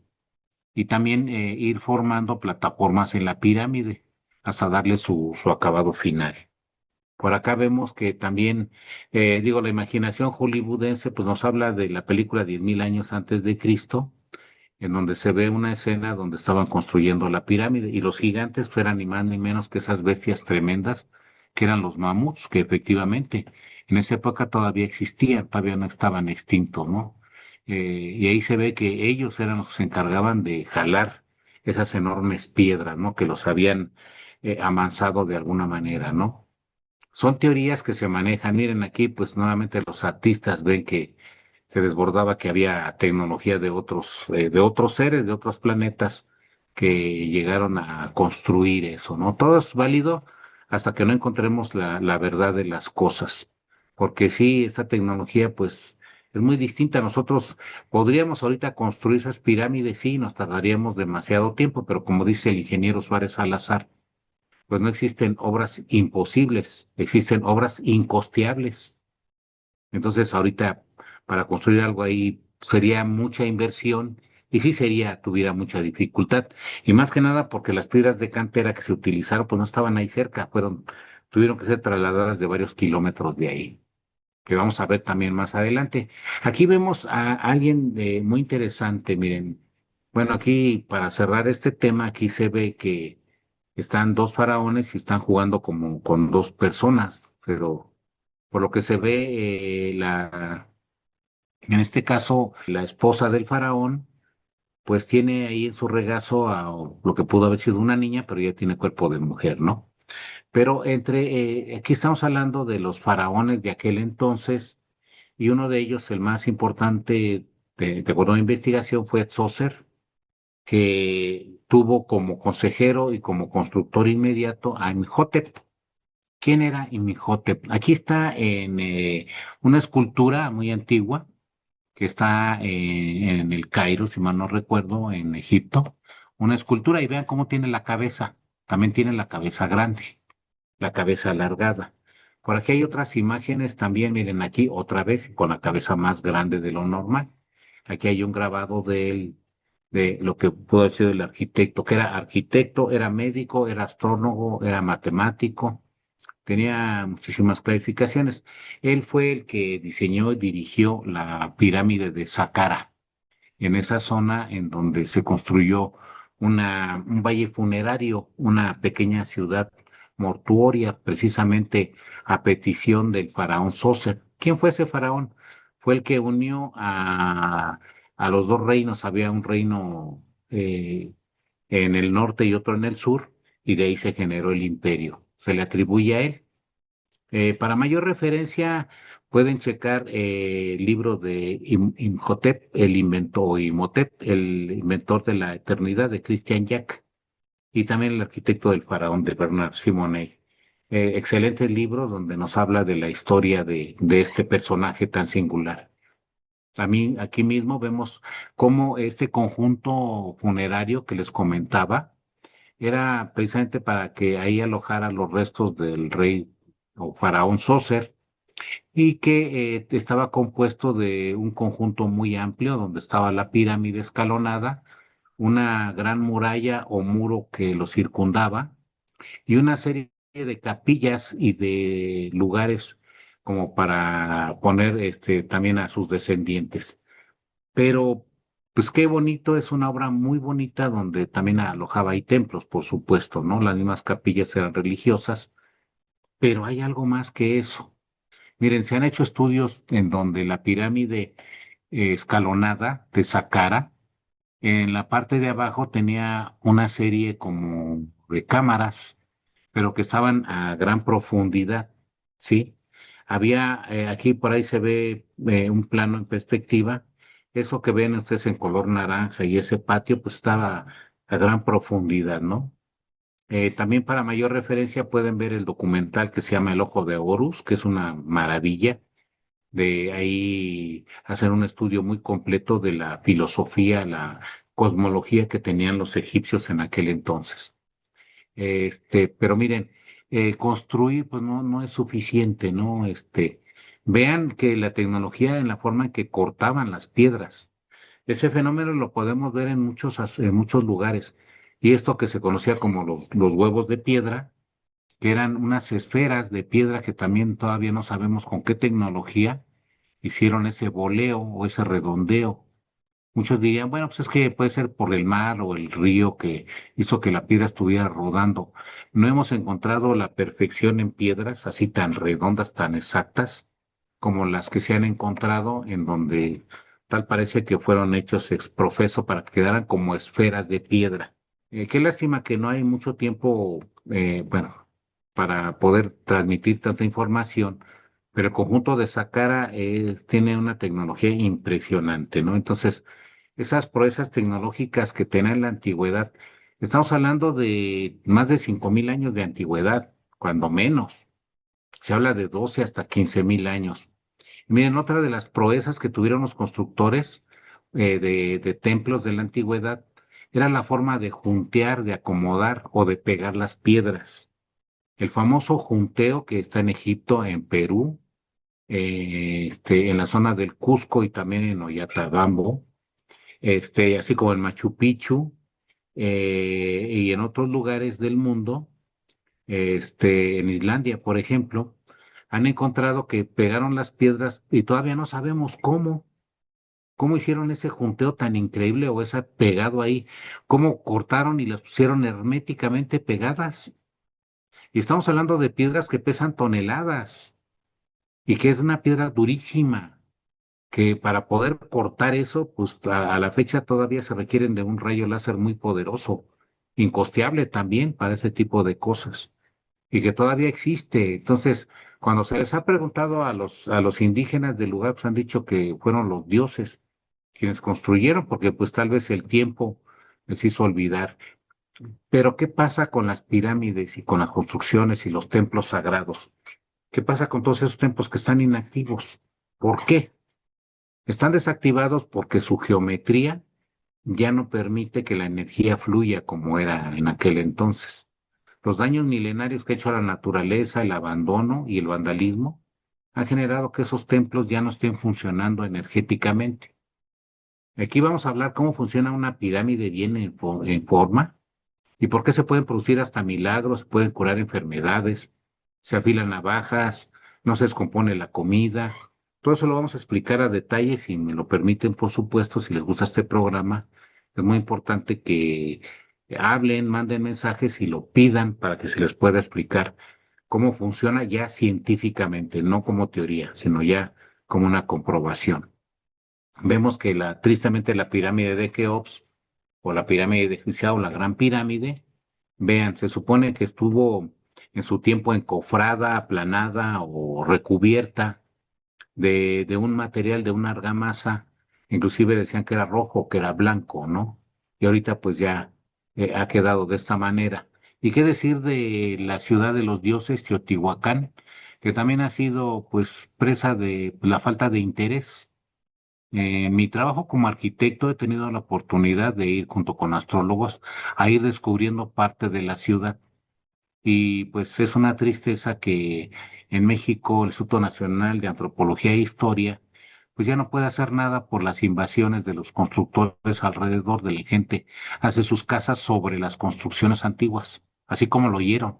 Y también ir formando plataformas en la pirámide hasta darle su acabado final. Por acá vemos que también, digo, la imaginación hollywoodense pues nos habla de la película 10.000 años antes de Cristo, en donde se ve una escena donde estaban construyendo la pirámide y los gigantes pues, eran ni más ni menos que esas bestias tremendas que eran los mamuts, que efectivamente en esa época todavía existían, todavía no estaban extintos, ¿no? Y ahí se ve que ellos eran los que se encargaban de jalar esas enormes piedras, ¿no? Que los habían amansado de alguna manera, ¿no? Son teorías que se manejan. Miren aquí, pues nuevamente los artistas ven que se desbordaba que había tecnología de otros seres, de otros planetas que llegaron a construir eso, ¿no? Todo es válido hasta que no encontremos la verdad de las cosas. Porque sí, esta tecnología, pues, es muy distinta. Nosotros podríamos ahorita construir esas pirámides, sí, nos tardaríamos demasiado tiempo, pero como dice el ingeniero Suárez Salazar, pues no existen obras imposibles, existen obras incosteables. Entonces, ahorita para construir algo ahí sería mucha inversión y sí tuviera mucha dificultad. Y más que nada porque las piedras de cantera que se utilizaron, pues no estaban ahí cerca, tuvieron que ser trasladadas de varios kilómetros de ahí, que vamos a ver también más adelante. Aquí vemos a alguien muy interesante, miren. Bueno, aquí para cerrar este tema, aquí se ve que están dos faraones y están jugando como con dos personas, pero por lo que se ve, en este caso, la esposa del faraón, pues tiene ahí en su regazo a lo que pudo haber sido una niña, pero ya tiene cuerpo de mujer, ¿no? Pero aquí estamos hablando de los faraones de aquel entonces, y uno de ellos, el más importante, de acuerdo a la investigación, fue Dzoser, que tuvo como consejero y como constructor inmediato a Imhotep. ¿Quién era Imhotep? Aquí está en una escultura muy antigua que está en el Cairo, si mal no recuerdo, en Egipto, una escultura y vean cómo tiene la cabeza. También tiene la cabeza grande, la cabeza alargada. Por aquí hay otras imágenes también, miren aquí otra vez con la cabeza más grande de lo normal. Aquí hay un grabado de él, de lo que pudo haber sido el arquitecto, que era arquitecto, era médico, era astrónomo, era matemático, tenía muchísimas clarificaciones. Él fue el que diseñó y dirigió la pirámide de Saqqara, en esa zona en donde se construyó un valle funerario, una pequeña ciudad mortuoria, precisamente a petición del faraón Sócer. ¿Quién fue ese faraón? Fue el que unió a los dos reinos. Había un reino en el norte y otro en el sur, y de ahí se generó el imperio. Se le atribuye a él. Para mayor referencia, pueden checar el libro de Imhotep, el inventor, o Imhotep, el inventor de la eternidad de Christian Jack, y también el arquitecto del faraón de Bernard Simonay. Excelentes libros donde nos habla de la historia de este personaje tan singular. También aquí mismo vemos cómo este conjunto funerario que les comentaba era precisamente para que ahí alojara los restos del rey o faraón Sócer, y que estaba compuesto de un conjunto muy amplio donde estaba la pirámide escalonada, una gran muralla o muro que lo circundaba y una serie de capillas y de lugares como para poner también a sus descendientes. Pero pues qué bonito, es una obra muy bonita donde también alojaba ahí templos, por supuesto, ¿no? Las mismas capillas eran religiosas, pero hay algo más que eso. Miren, se han hecho estudios en donde la pirámide escalonada de Saqqara, en la parte de abajo tenía una serie como de cámaras, pero que estaban a gran profundidad, ¿sí? Había, aquí por ahí se ve un plano en perspectiva. Eso que ven ustedes en color naranja y ese patio, pues estaba a gran profundidad, ¿no? También para mayor referencia pueden ver el documental que se llama El Ojo de Horus, que es una maravilla de ahí hacer un estudio muy completo de la filosofía, la cosmología que tenían los egipcios en aquel entonces. Pero miren, construir pues no es suficiente, ¿no? Vean que la tecnología en la forma en que cortaban las piedras, ese fenómeno lo podemos ver en muchos lugares. Y esto que se conocía como los huevos de piedra, que eran unas esferas de piedra que también todavía no sabemos con qué tecnología hicieron ese boleo o ese redondeo. Muchos dirían, bueno, pues es que puede ser por el mar o el río que hizo que la piedra estuviera rodando. No hemos encontrado la perfección en piedras así tan redondas, tan exactas, como las que se han encontrado en donde tal parece que fueron hechos ex profeso para que quedaran como esferas de piedra. Qué lástima que no hay mucho tiempo, bueno, para poder transmitir tanta información, pero el conjunto de Saqqara tiene una tecnología impresionante, ¿no? Entonces, esas proezas tecnológicas que tenía en la antigüedad, estamos hablando de más de 5.000 años de antigüedad, cuando menos. Se habla de 12 hasta 15.000 años. Miren, otra de las proezas que tuvieron los constructores de templos de la antigüedad era la forma de juntear, de acomodar o de pegar las piedras. El famoso junteo que está en Egipto, en Perú, en la zona del Cusco y también en Ollantaytambo, así como en Machu Picchu, y en otros lugares del mundo, en Islandia, por ejemplo, han encontrado que pegaron las piedras y todavía no sabemos cómo hicieron ese junteo tan increíble o ese pegado ahí, cómo cortaron y las pusieron herméticamente pegadas. Y estamos hablando de piedras que pesan toneladas y que es una piedra durísima, que para poder cortar eso, pues a la fecha todavía se requieren de un rayo láser muy poderoso, incosteable también para ese tipo de cosas, y que todavía existe. Entonces, cuando se les ha preguntado a los indígenas del lugar, pues han dicho que fueron los dioses quienes construyeron, porque pues tal vez el tiempo les hizo olvidar. Pero ¿qué pasa con las pirámides y con las construcciones y los templos sagrados? ¿Qué pasa con todos esos templos que están inactivos? ¿Por qué? Están desactivados porque su geometría ya no permite que la energía fluya como era en aquel entonces. Los daños milenarios que ha hecho a la naturaleza, el abandono y el vandalismo han generado que esos templos ya no estén funcionando energéticamente. Aquí vamos a hablar cómo funciona una pirámide bien en forma y por qué se pueden producir hasta milagros, se pueden curar enfermedades, se afilan navajas, no se descompone la comida. Todo eso lo vamos a explicar a detalle, si me lo permiten, por supuesto, si les gusta este programa. Es muy importante que hablen, manden mensajes y lo pidan para que se les pueda explicar cómo funciona ya científicamente, no como teoría, sino ya como una comprobación. Vemos que tristemente la pirámide de Keops o la pirámide de Giza o la Gran Pirámide, vean, se supone que estuvo en su tiempo encofrada, aplanada o recubierta de un material, de una argamasa, inclusive decían que era rojo, que era blanco, ¿no? Y ahorita pues ya ha quedado de esta manera. ¿Y qué decir de la ciudad de los dioses, Teotihuacán, que también ha sido pues presa de la falta de interés? En mi trabajo como arquitecto he tenido la oportunidad de ir junto con astrólogos a ir descubriendo parte de la ciudad y pues es una tristeza que en México el Instituto Nacional de Antropología e Historia pues ya no puede hacer nada por las invasiones de los constructores alrededor de la gente. Hace sus casas sobre las construcciones antiguas, así como lo oyeron.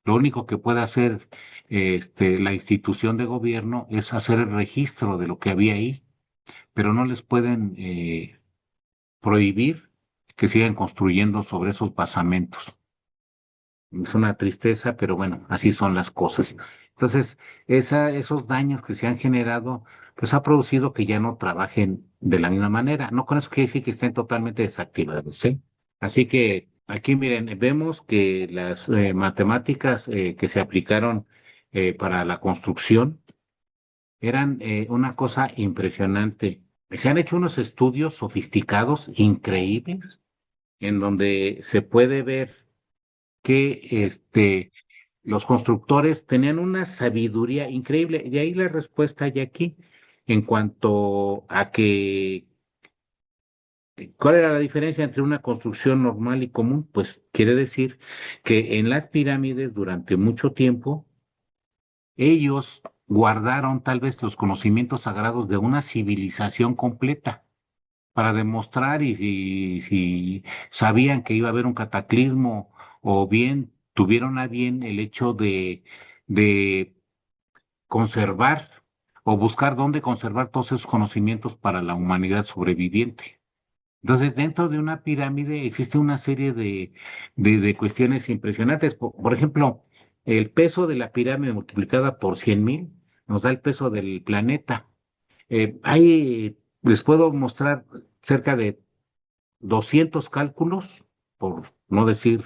Lo único que puede hacer la institución de gobierno es hacer el registro de lo que había ahí, pero no les pueden prohibir que sigan construyendo sobre esos basamentos. Es una tristeza, pero bueno, así son las cosas. Entonces, esos daños que se han generado, pues ha producido que ya no trabajen de la misma manera. No con eso quiere decir que estén totalmente desactivados, ¿sí? Así que aquí miren, vemos que las matemáticas que se aplicaron para la construcción eran una cosa impresionante. Se han hecho unos estudios sofisticados, increíbles, en donde se puede ver que los constructores tenían una sabiduría increíble. De ahí la respuesta hay aquí en cuanto a ¿cuál era la diferencia entre una construcción normal y común? Pues quiere decir que en las pirámides durante mucho tiempo ellos guardaron tal vez los conocimientos sagrados de una civilización completa para demostrar y si sabían que iba a haber un cataclismo o bien tuvieron a bien el hecho de conservar o buscar dónde conservar todos esos conocimientos para la humanidad sobreviviente. Entonces, dentro de una pirámide existe una serie de cuestiones impresionantes. Por ejemplo, el peso de la pirámide multiplicada por 100.000 nos da el peso del planeta. Les puedo mostrar cerca de 200 cálculos, por no decir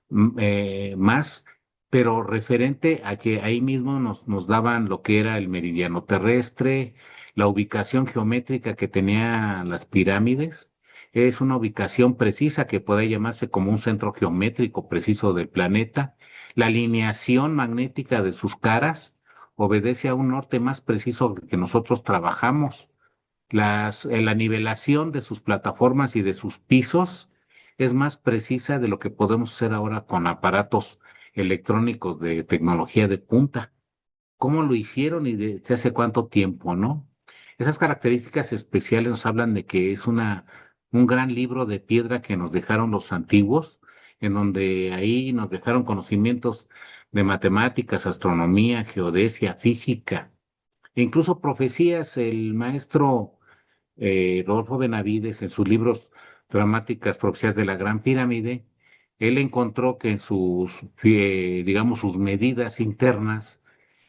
más, pero referente a que ahí mismo nos daban lo que era el meridiano terrestre, la ubicación geométrica que tenían las pirámides. Es una ubicación precisa que puede llamarse como un centro geométrico preciso del planeta. La alineación magnética de sus caras obedece a un norte más preciso que nosotros trabajamos. La nivelación de sus plataformas y de sus pisos es más precisa de lo que podemos hacer ahora con aparatos electrónicos de tecnología de punta. ¿Cómo lo hicieron y desde hace cuánto tiempo, no? Esas características especiales nos hablan de que es un gran libro de piedra que nos dejaron los antiguos, en donde ahí nos dejaron conocimientos de matemáticas, astronomía, geodesia, física, e incluso profecías. El maestro Rodolfo Benavides, en sus libros Dramáticas Profecías de la Gran Pirámide, él encontró que en digamos, sus medidas internas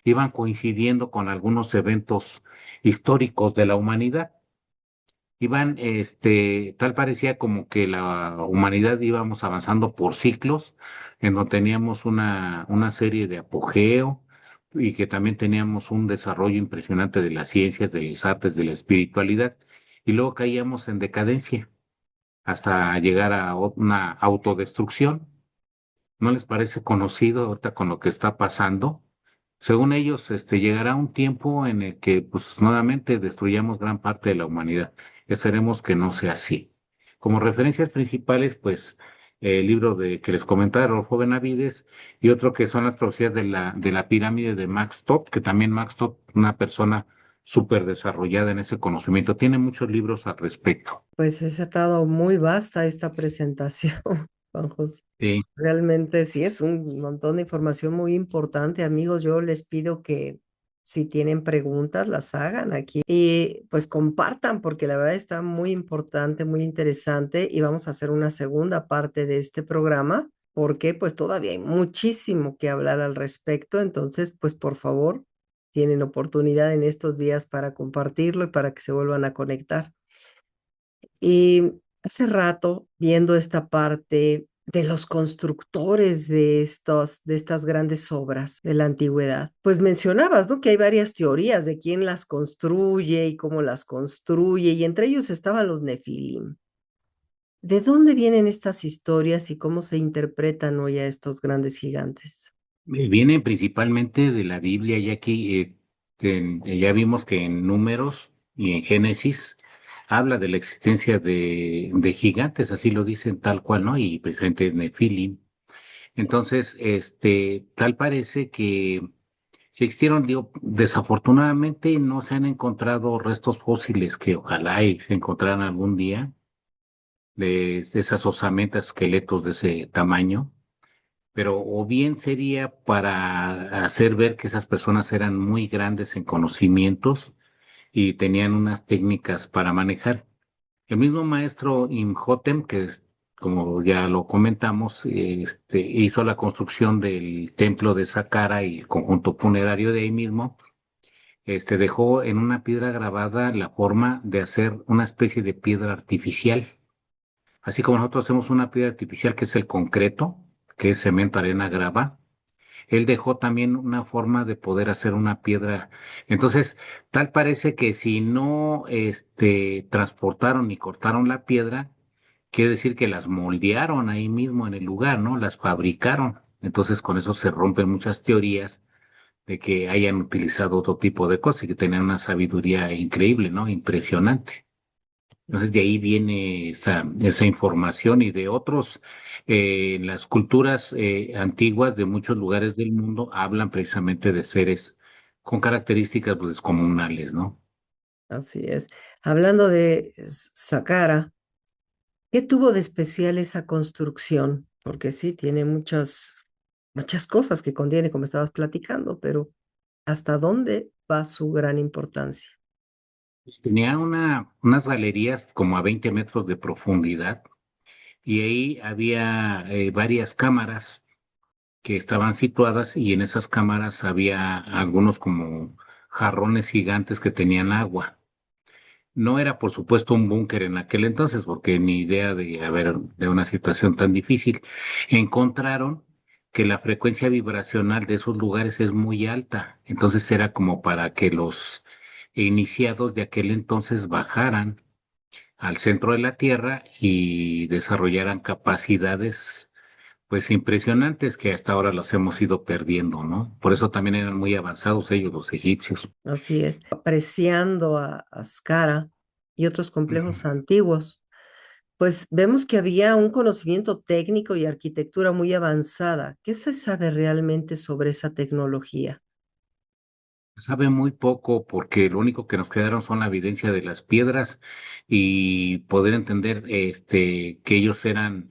iban coincidiendo con algunos eventos históricos de la humanidad. Tal parecía como que la humanidad íbamos avanzando por ciclos, en donde teníamos una serie de apogeo y que también teníamos un desarrollo impresionante de las ciencias, de las artes, de la espiritualidad, y luego caíamos en decadencia hasta llegar a una autodestrucción. ¿No les parece conocido ahorita con lo que está pasando? Según ellos, llegará un tiempo en el que, pues, nuevamente destruyamos gran parte de la humanidad. Esperemos que no sea así. Como referencias principales, pues, el libro que les comentaba, Rodolfo Benavides, y otro que son las profecías de la pirámide de Max Todd, que también Max Todd, una persona súper desarrollada en ese conocimiento, tiene muchos libros al respecto. Pues es estado muy vasta esta presentación, Juan José. Sí. Realmente sí es un montón de información muy importante, amigos. Yo les pido que si tienen preguntas las hagan aquí y pues compartan porque la verdad está muy importante, muy interesante y vamos a hacer una segunda parte de este programa porque pues todavía hay muchísimo que hablar al respecto. Entonces, pues por favor, tienen oportunidad en estos días para compartirlo y para que se vuelvan a conectar. Y hace rato, viendo esta parte de los constructores de estas grandes obras de la antigüedad, pues mencionabas, ¿no? Que hay varias teorías de quién las construye y cómo las construye, y entre ellos estaban los Nefilim. ¿De dónde vienen estas historias y cómo se interpretan hoy a estos grandes gigantes? Viene principalmente de la Biblia, ya que ya vimos que en Números y en Génesis habla de la existencia de gigantes, así lo dicen tal cual, ¿no? Y presente en Nefilim. Entonces, tal parece que si existieron, digo, desafortunadamente no se han encontrado restos fósiles que ojalá y se encontraran algún día de esas osamentas, esqueletos de ese tamaño, pero o bien sería para hacer ver que esas personas eran muy grandes en conocimientos y tenían unas técnicas para manejar. El mismo maestro Imhotep, como ya lo comentamos, hizo la construcción del templo de Saqqara y el conjunto funerario de ahí mismo. Dejó en una piedra grabada la forma de hacer una especie de piedra artificial. Así como nosotros hacemos una piedra artificial que es el concreto, que es cemento, arena, grava, él dejó también una forma de poder hacer una piedra. Entonces, tal parece que si no, transportaron ni cortaron la piedra, quiere decir que las moldearon ahí mismo en el lugar, ¿no? Las fabricaron. Entonces, con eso se rompen muchas teorías de que hayan utilizado otro tipo de cosas y que tenían una sabiduría increíble, ¿no? Impresionante. Entonces de ahí viene esa información y de otros, en las culturas antiguas de muchos lugares del mundo hablan precisamente de seres con características pues, descomunales, ¿no? Así es. Hablando de Saqqara, ¿qué tuvo de especial esa construcción? Porque sí, tiene muchas cosas que contiene, como estabas platicando, pero ¿hasta dónde va su gran importancia? Tenía unas galerías como a 20 metros de profundidad y ahí había varias cámaras que estaban situadas y en esas cámaras había algunos como jarrones gigantes que tenían agua. No era, por supuesto, un búnker en aquel entonces, porque ni idea de haber de una situación tan difícil. Encontraron que la frecuencia vibracional de esos lugares es muy alta, entonces era como para que los iniciados de aquel entonces bajaran al centro de la Tierra y desarrollaran capacidades, pues impresionantes que hasta ahora los hemos ido perdiendo, ¿no? Por eso también eran muy avanzados ellos, los egipcios. Así es, apreciando a Saqqara y otros Ujú. complejos antiguos, pues vemos que había un conocimiento técnico y arquitectura muy avanzada. ¿Qué se sabe realmente sobre esa tecnología? Sabe muy poco porque lo único que nos quedaron son la evidencia de las piedras y poder entender que ellos eran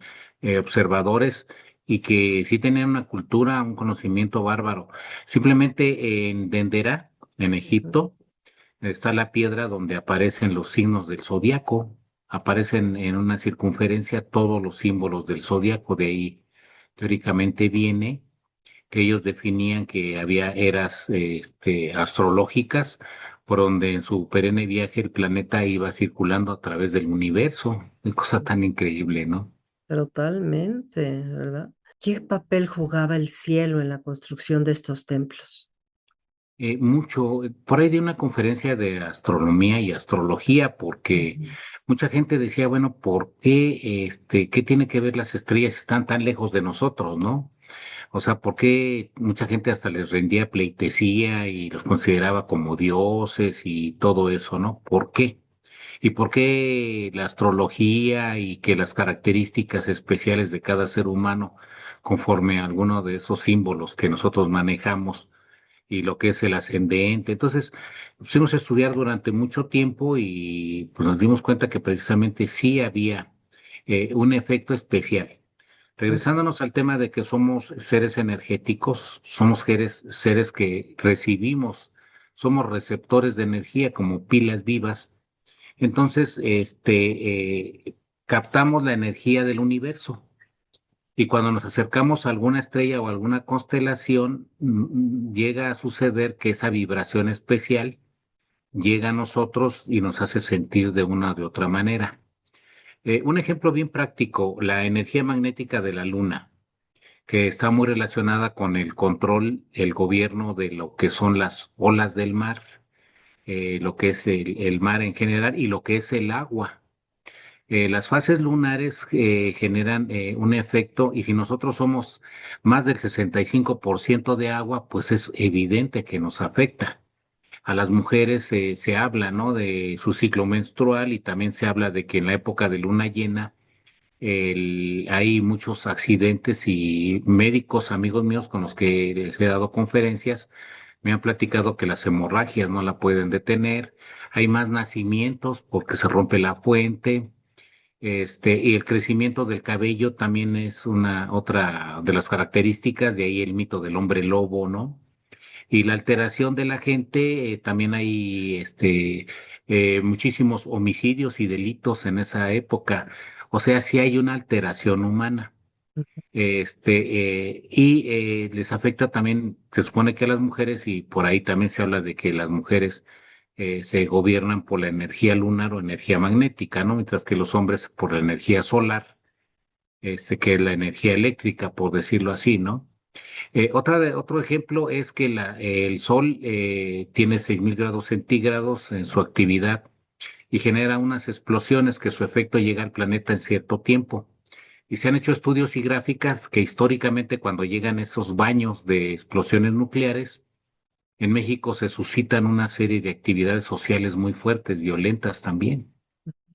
observadores y que sí tenían una cultura, un conocimiento bárbaro. Simplemente en Dendera, en Ujú. Egipto, está la piedra donde aparecen los signos del zodiaco. Aparecen en una circunferencia todos los símbolos del zodiaco. De ahí teóricamente viene que ellos definían que había eras astrológicas por donde en su perenne viaje el planeta iba circulando a través del universo. Qué cosa tan increíble, ¿no? Totalmente, ¿verdad? ¿Qué papel jugaba el cielo en la construcción de estos templos? Mucho, por ahí de una conferencia de astronomía y astrología, porque Ujú. mucha gente decía, bueno, ¿por qué, qué tiene que ver las estrellas si están tan lejos de nosotros, ¿no? O sea, ¿por qué mucha gente hasta les rendía pleitesía y los consideraba como dioses y todo eso, ¿no? ¿Por qué? ¿Y por qué la astrología y que las características especiales de cada ser humano, conforme a alguno de esos símbolos que nosotros manejamos y lo que es el ascendente? Entonces, pusimos a estudiar durante mucho tiempo y pues nos dimos cuenta que precisamente sí había un efecto especial. Regresándonos al tema de que somos seres energéticos, somos seres que recibimos, somos receptores de energía como pilas vivas. Entonces, captamos la energía del universo y cuando nos acercamos a alguna estrella o alguna constelación, llega a suceder que esa vibración especial llega a nosotros y nos hace sentir de una o de otra manera. Un ejemplo bien práctico, la energía magnética de la Luna, que está muy relacionada con el control, el gobierno de lo que son las olas del mar, lo que es el mar en general y lo que es el agua. Las fases lunares generan un efecto y si nosotros somos más del 65% de agua, pues es evidente que nos afecta. A las mujeres se habla, ¿no? De su ciclo menstrual y también se habla de que en la época de luna llena hay muchos accidentes y médicos, amigos míos con los que les he dado conferencias, me han platicado que las hemorragias no la pueden detener, hay más nacimientos porque se rompe la fuente, y el crecimiento del cabello también es una otra de las características, de ahí el mito del hombre lobo, ¿no? Y la alteración de la gente, también hay muchísimos homicidios y delitos en esa época. O sea, sí hay una alteración humana. Les afecta también, se supone que a las mujeres, y por ahí también se habla de que las mujeres se gobiernan por la energía lunar o energía magnética, ¿no? Mientras que los hombres por la energía solar, que es la energía eléctrica, por decirlo así, ¿no? Otro ejemplo es que el Sol tiene 6.000 grados centígrados en su actividad y genera unas explosiones que su efecto llega al planeta en cierto tiempo. Y se han hecho estudios y gráficas que históricamente cuando llegan esos baños de explosiones nucleares, en México se suscitan una serie de actividades sociales muy fuertes, violentas también.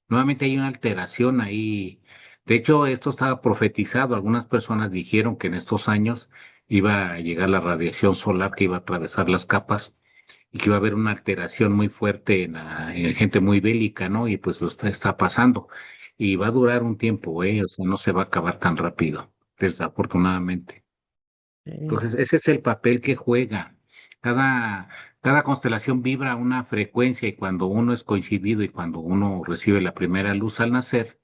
Nuevamente hay una alteración ahí. De hecho, esto estaba profetizado. Algunas personas dijeron que en estos años iba a llegar la radiación solar que iba a atravesar las capas y que iba a haber una alteración muy fuerte en gente muy bélica, ¿no? Y pues está pasando. Y va a durar un tiempo, ¿eh? O sea, no se va a acabar tan rápido, desafortunadamente. Ok. Entonces, ese es el papel que juega. Cada, cada constelación vibra una frecuencia y cuando uno es coincidido y cuando uno recibe la primera luz al nacer,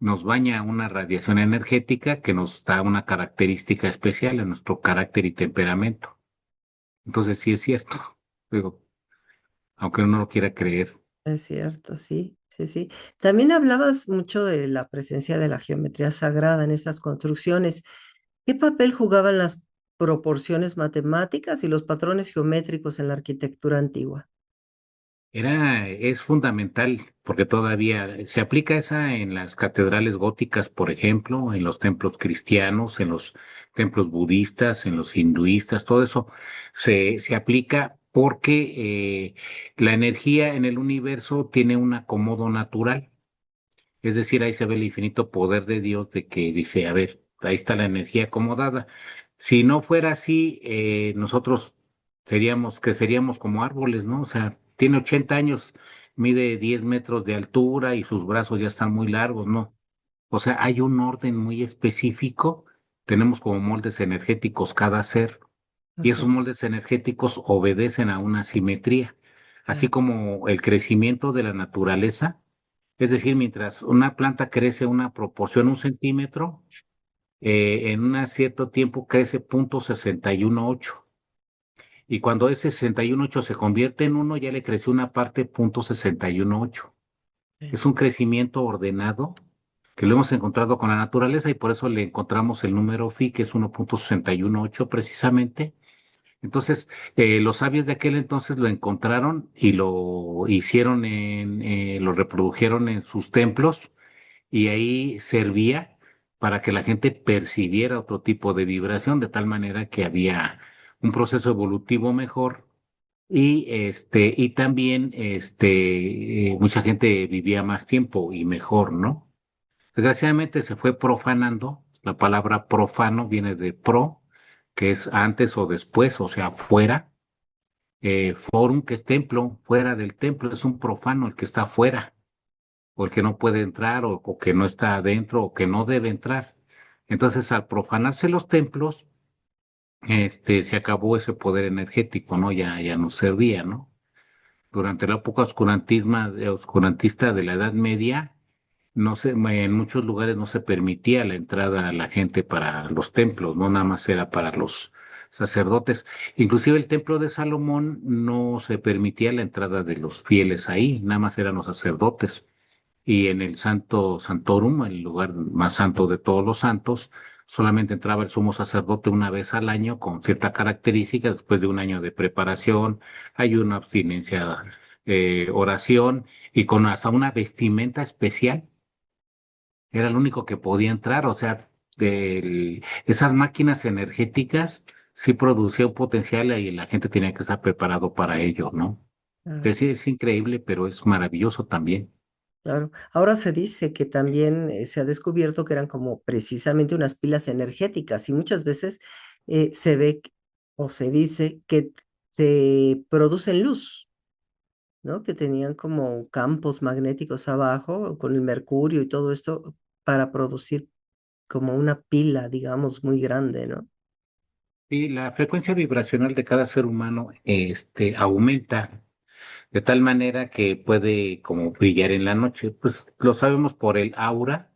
nos baña una radiación energética que nos da una característica especial en nuestro carácter y temperamento. Entonces, sí es cierto, digo, aunque uno no lo quiera creer. Es cierto, sí, sí, sí. También hablabas mucho de la presencia de la geometría sagrada en estas construcciones. ¿Qué papel jugaban las proporciones matemáticas y los patrones geométricos en la arquitectura antigua? Es fundamental porque todavía se aplica esa en las catedrales góticas, por ejemplo, en los templos cristianos, en los templos budistas, en los hinduistas, todo eso se aplica porque la energía en el universo tiene un acomodo natural. Es decir, ahí se ve el infinito poder de Dios de que dice, a ver, ahí está la energía acomodada. Si no fuera así, nosotros seríamos como árboles, ¿no? O sea, tiene 80 años, mide 10 metros de altura y sus brazos ya están muy largos, ¿no? O sea, hay un orden muy específico. Tenemos como moldes energéticos cada ser y Ajá, esos moldes energéticos obedecen a una simetría, así claro, como el crecimiento de la naturaleza. Es decir, mientras una planta crece una proporción 1 centímetro, en un cierto tiempo crece 0,618. Y cuando ese 618 se convierte en uno, ya le creció una parte 0,618. sí, Es un crecimiento ordenado que lo hemos encontrado con la naturaleza y por eso le encontramos el número phi, que es 1,618 precisamente. Entonces, los sabios de aquel entonces lo encontraron y lo hicieron lo reprodujeron en sus templos y ahí servía para que la gente percibiera otro tipo de vibración, de tal manera que había un proceso evolutivo mejor y también mucha gente vivía más tiempo y mejor, ¿no? Desgraciadamente se fue profanando. La palabra profano viene de pro, que es antes o después, o sea, fuera. Forum, que es templo, fuera del templo, es un profano el que está fuera, o el que no puede entrar, o que no está adentro, o que no debe entrar. Entonces, al profanarse los templos, se acabó ese poder energético, ¿no? Ya no servía, ¿no? Durante la época oscurantista de la Edad Media, no se, en muchos lugares no se permitía la entrada a la gente para los templos, no nada más era para los sacerdotes. Inclusive el templo de Salomón no se permitía la entrada de los fieles ahí, nada más eran los sacerdotes. Y en el Santo Santorum, el lugar más santo de todos los santos, solamente entraba el sumo sacerdote una vez al año con cierta característica, después de un año de preparación, hay una abstinencia, oración y con hasta una vestimenta especial. Era el único que podía entrar, o sea, esas máquinas energéticas sí producía un potencial y la gente tenía que estar preparado para ello, ¿no? Ah, Es decir, es increíble, pero es maravilloso también. claro. Ahora se dice que también se ha descubierto que eran como precisamente unas pilas energéticas y muchas veces se ve o se dice que se producen luz, ¿no? Que tenían como campos magnéticos abajo con el mercurio y todo esto para producir como una pila, digamos, muy grande, ¿no? Y la frecuencia vibracional de cada ser humano, aumenta de tal manera que puede como brillar en la noche. Pues lo sabemos por el aura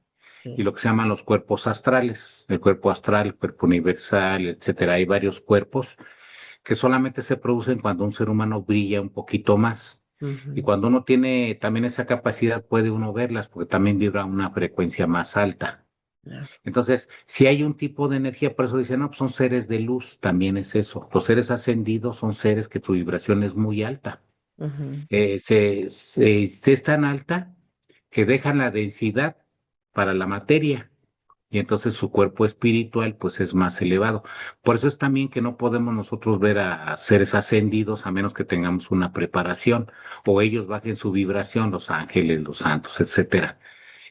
y Sí. lo que se llaman los cuerpos astrales, el cuerpo astral, el cuerpo universal, etcétera. Hay varios cuerpos que solamente se producen cuando un ser humano brilla un poquito más. Y Ujú, cuando uno tiene también esa capacidad, puede uno verlas porque también vibra a una frecuencia más alta. claro. Entonces, si hay un tipo de energía, por eso dicen, no, pues son seres de luz, también es eso. Los seres ascendidos son seres que su vibración es muy alta. Ujú, Es tan alta que dejan la densidad para la materia y entonces su cuerpo espiritual pues es más elevado. Por eso es también que no podemos nosotros ver a seres ascendidos a menos que tengamos una preparación o ellos bajen su vibración, los ángeles, los santos, etcétera.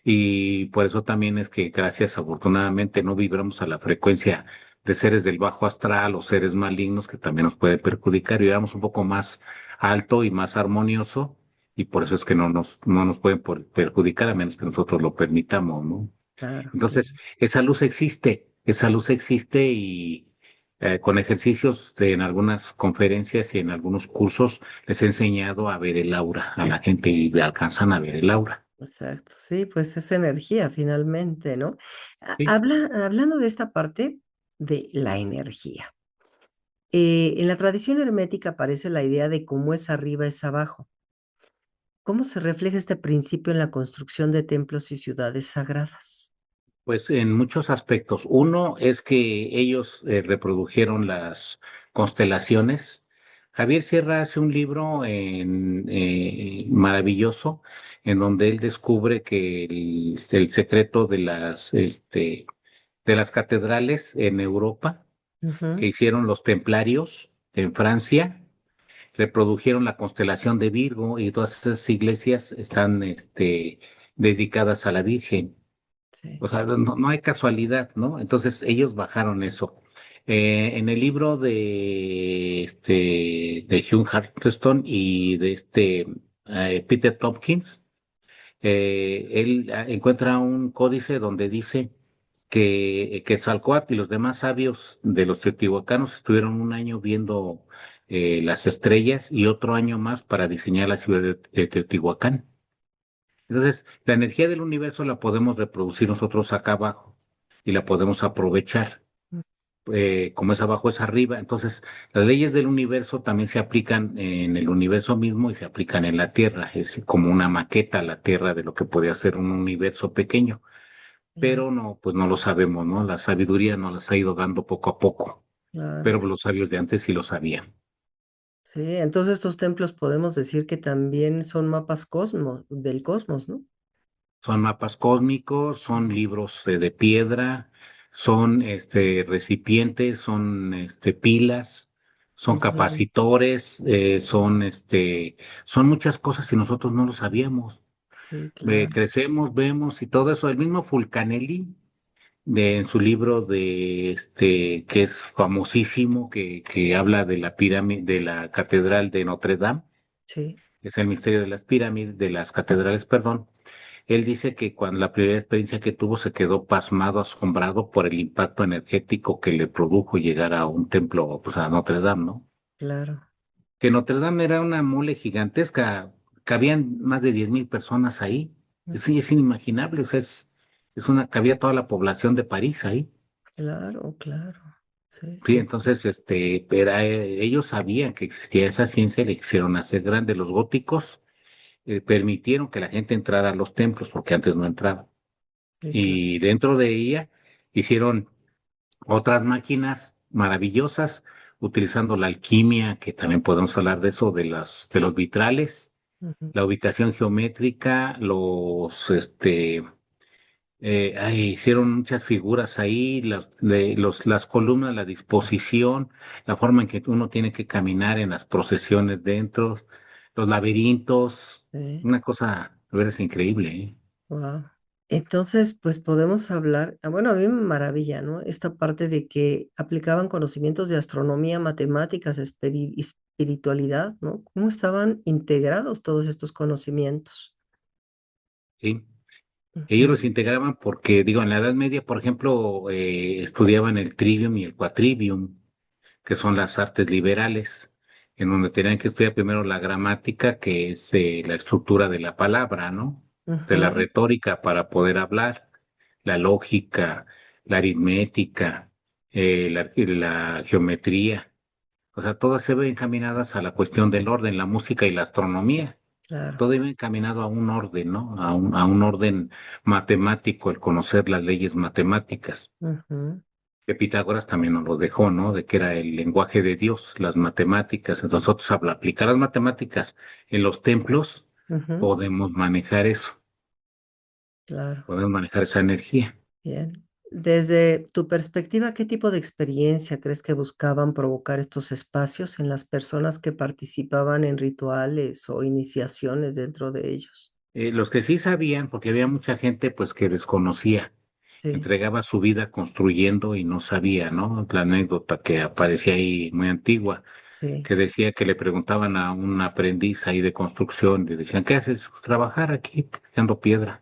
Y por eso también es que gracias, afortunadamente, no vibramos a la frecuencia de seres del bajo astral o seres malignos que también nos puede perjudicar. Vibramos un poco más alto y más armonioso y por eso es que no nos pueden perjudicar a menos que nosotros lo permitamos, ¿no? claro, claro. Entonces, esa luz existe y con ejercicios en algunas conferencias y en algunos cursos les he enseñado a ver el aura a la gente y alcanzan a ver el aura. Exacto. Sí, pues es energía finalmente, ¿no? Sí. Hablando de esta parte de la energía. En la tradición hermética aparece la idea de cómo es arriba es abajo. ¿Cómo se refleja este principio en la construcción de templos y ciudades sagradas? Pues en muchos aspectos. Uno es que ellos reprodujeron las constelaciones. Javier Sierra hace un libro maravilloso en donde él descubre que el secreto de las catedrales en Europa que Ujú, hicieron los templarios en Francia reprodujeron la constelación de Virgo y todas esas iglesias están dedicadas a la Virgen. sí. O sea, no hay casualidad, ¿no? Entonces ellos bajaron eso. En el libro de Hugh Harteston y de Peter Tompkins, él encuentra un códice donde dice que Quetzalcóatl y los demás sabios de los teotihuacanos estuvieron un año viendo las estrellas y otro año más para diseñar la ciudad de Teotihuacán. Entonces, la energía del universo la podemos reproducir nosotros acá abajo y la podemos aprovechar. Como es abajo, es arriba. Entonces, las leyes del universo también se aplican en el universo mismo y se aplican en la Tierra. Es como una maqueta a la Tierra de lo que podría ser un universo pequeño. Claro, Pero no, pues no lo sabemos, ¿no? La sabiduría nos las ha ido dando poco a poco. claro. Pero los sabios de antes sí lo sabían. Sí, entonces estos templos podemos decir que también son mapas del cosmos, ¿no? Son mapas cósmicos, son libros de piedra, son recipientes, son pilas, son Ujú. capacitores, son muchas cosas y nosotros no lo sabíamos. Sí, claro. Crecemos, vemos y todo eso. El mismo Fulcanelli, en su libro que es famosísimo, que habla de la pirámide, de la catedral de Notre Dame, Sí. es el misterio de las pirámides, de las catedrales, perdón. Él dice que cuando la primera experiencia que tuvo se quedó pasmado, asombrado por el impacto energético que le produjo llegar a un templo, pues a Notre Dame, ¿no? Claro. Que Notre Dame era una mole gigantesca, cabían más de 10.000 personas ahí. Sí, es inimaginable, o sea, cabía toda la población de París ahí. Claro, claro. Sí, Sí, sí, sí. entonces, ellos sabían que existía esa ciencia y le quisieron hacer grande. Los góticos permitieron que la gente entrara a los templos porque antes no entraba. Sí, claro. Y dentro de ella hicieron otras máquinas maravillosas utilizando la alquimia, que también podemos hablar de eso, de los vitrales, Ujú. la ubicación geométrica, hicieron muchas figuras ahí, las columnas, la disposición, la forma en que uno tiene que caminar en las procesiones dentro, los laberintos, Sí. una cosa, de veras increíble, ¿eh? Wow. Entonces, pues podemos hablar, bueno, a mí me maravilla, ¿no? Esta parte de que aplicaban conocimientos de astronomía, matemáticas, espiritualidad, ¿no? ¿Cómo estaban integrados todos estos conocimientos? Sí. Ellos Ujú, los integraban porque, digo, en la Edad Media, por ejemplo, estudiaban el trivium y el quadrivium, que son las artes liberales, en donde tenían que estudiar primero la gramática, que es la estructura de la palabra, ¿no? De la ujú, retórica para poder hablar, la lógica, la aritmética, la geometría. O sea, todas se ven encaminadas a la cuestión del orden, la música y la astronomía. claro. Todo iba encaminado a un orden, ¿no? A un orden matemático, el conocer las leyes matemáticas, Ujú, que Pitágoras también nos lo dejó, ¿no? De que era el lenguaje de Dios, las matemáticas. Entonces, nosotros al aplicar las matemáticas en los templos, ujú, podemos manejar eso, claro. podemos manejar esa energía. Bien. Desde tu perspectiva, ¿qué tipo de experiencia crees que buscaban provocar estos espacios en las personas que participaban en rituales o iniciaciones dentro de ellos? Los que sí sabían, porque había mucha gente pues que desconocía, Sí, entregaba su vida construyendo y no sabía, ¿no? La anécdota que aparecía ahí muy antigua, sí, que decía que le preguntaban a un aprendiz ahí de construcción, le decían, ¿qué haces? "Pues, trabajar aquí, picando piedra.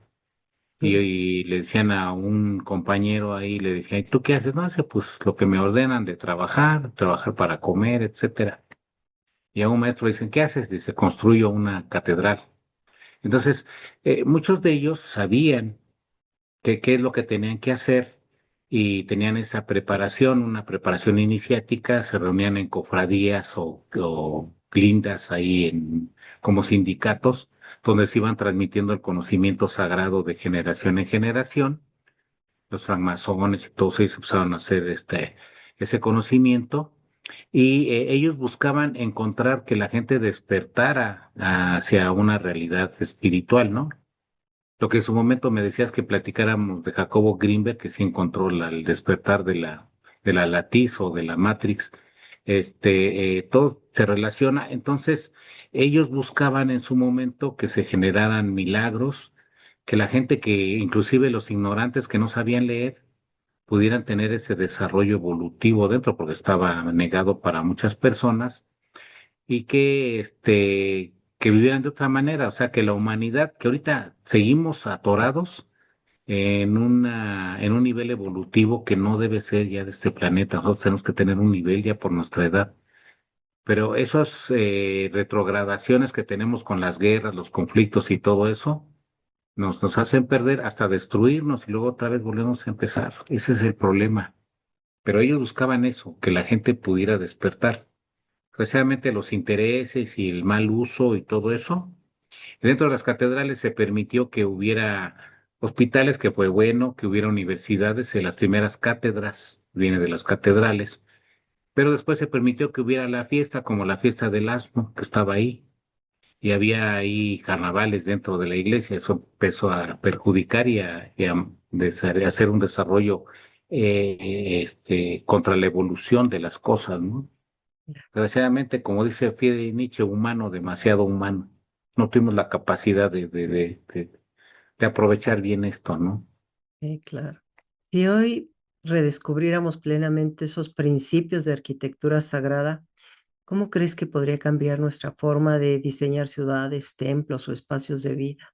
mm, Y le decían a un compañero ahí, le decían, ¿y tú qué haces? No, hace pues lo que me ordenan de trabajar, trabajar para comer, etcétera. Y a un maestro le dicen, ¿qué haces? Dice, construyo una catedral. Entonces, muchos de ellos sabían qué es lo que tenían que hacer y tenían esa preparación, una preparación iniciática, se reunían en cofradías o lindas ahí como sindicatos, donde se iban transmitiendo el conocimiento sagrado de generación en generación. Los francmasones y todos ellos empezaron a hacer ese conocimiento y ellos buscaban encontrar que la gente despertara hacia una realidad espiritual, ¿no? Lo que en su momento me decías que platicáramos de Jacobo Greenberg, que sí encontró el despertar de la latiz o de la Matrix, todo se relaciona. Entonces, ellos buscaban en su momento que se generaran milagros, que la gente que, inclusive los ignorantes que no sabían leer, pudieran tener ese desarrollo evolutivo dentro, porque estaba negado para muchas personas y que vivieran de otra manera, o sea, que la humanidad, que ahorita seguimos atorados en un nivel evolutivo que no debe ser ya de este planeta, nosotros tenemos que tener un nivel ya por nuestra edad, pero esas retrogradaciones que tenemos con las guerras, los conflictos y todo eso, nos hacen perder hasta destruirnos y luego otra vez volvemos a empezar. Ese es el problema. Pero ellos buscaban eso, que la gente pudiera despertar. Precisamente los intereses y el mal uso y todo eso. Dentro de las catedrales se permitió que hubiera hospitales, que fue bueno, que hubiera universidades, las primeras cátedras viene de las catedrales, pero después se permitió que hubiera la fiesta, como la fiesta del asno, que estaba ahí. y había ahí carnavales dentro de la iglesia. Eso empezó a perjudicar y a hacer un desarrollo contra la evolución de las cosas, ¿no? Desgraciadamente, como dice Friedrich Nietzsche, humano, demasiado humano. No tuvimos la capacidad de aprovechar bien esto, ¿no? Sí, claro. Si hoy redescubriéramos plenamente esos principios de arquitectura sagrada, ¿cómo crees que podría cambiar nuestra forma de diseñar ciudades, templos o espacios de vida?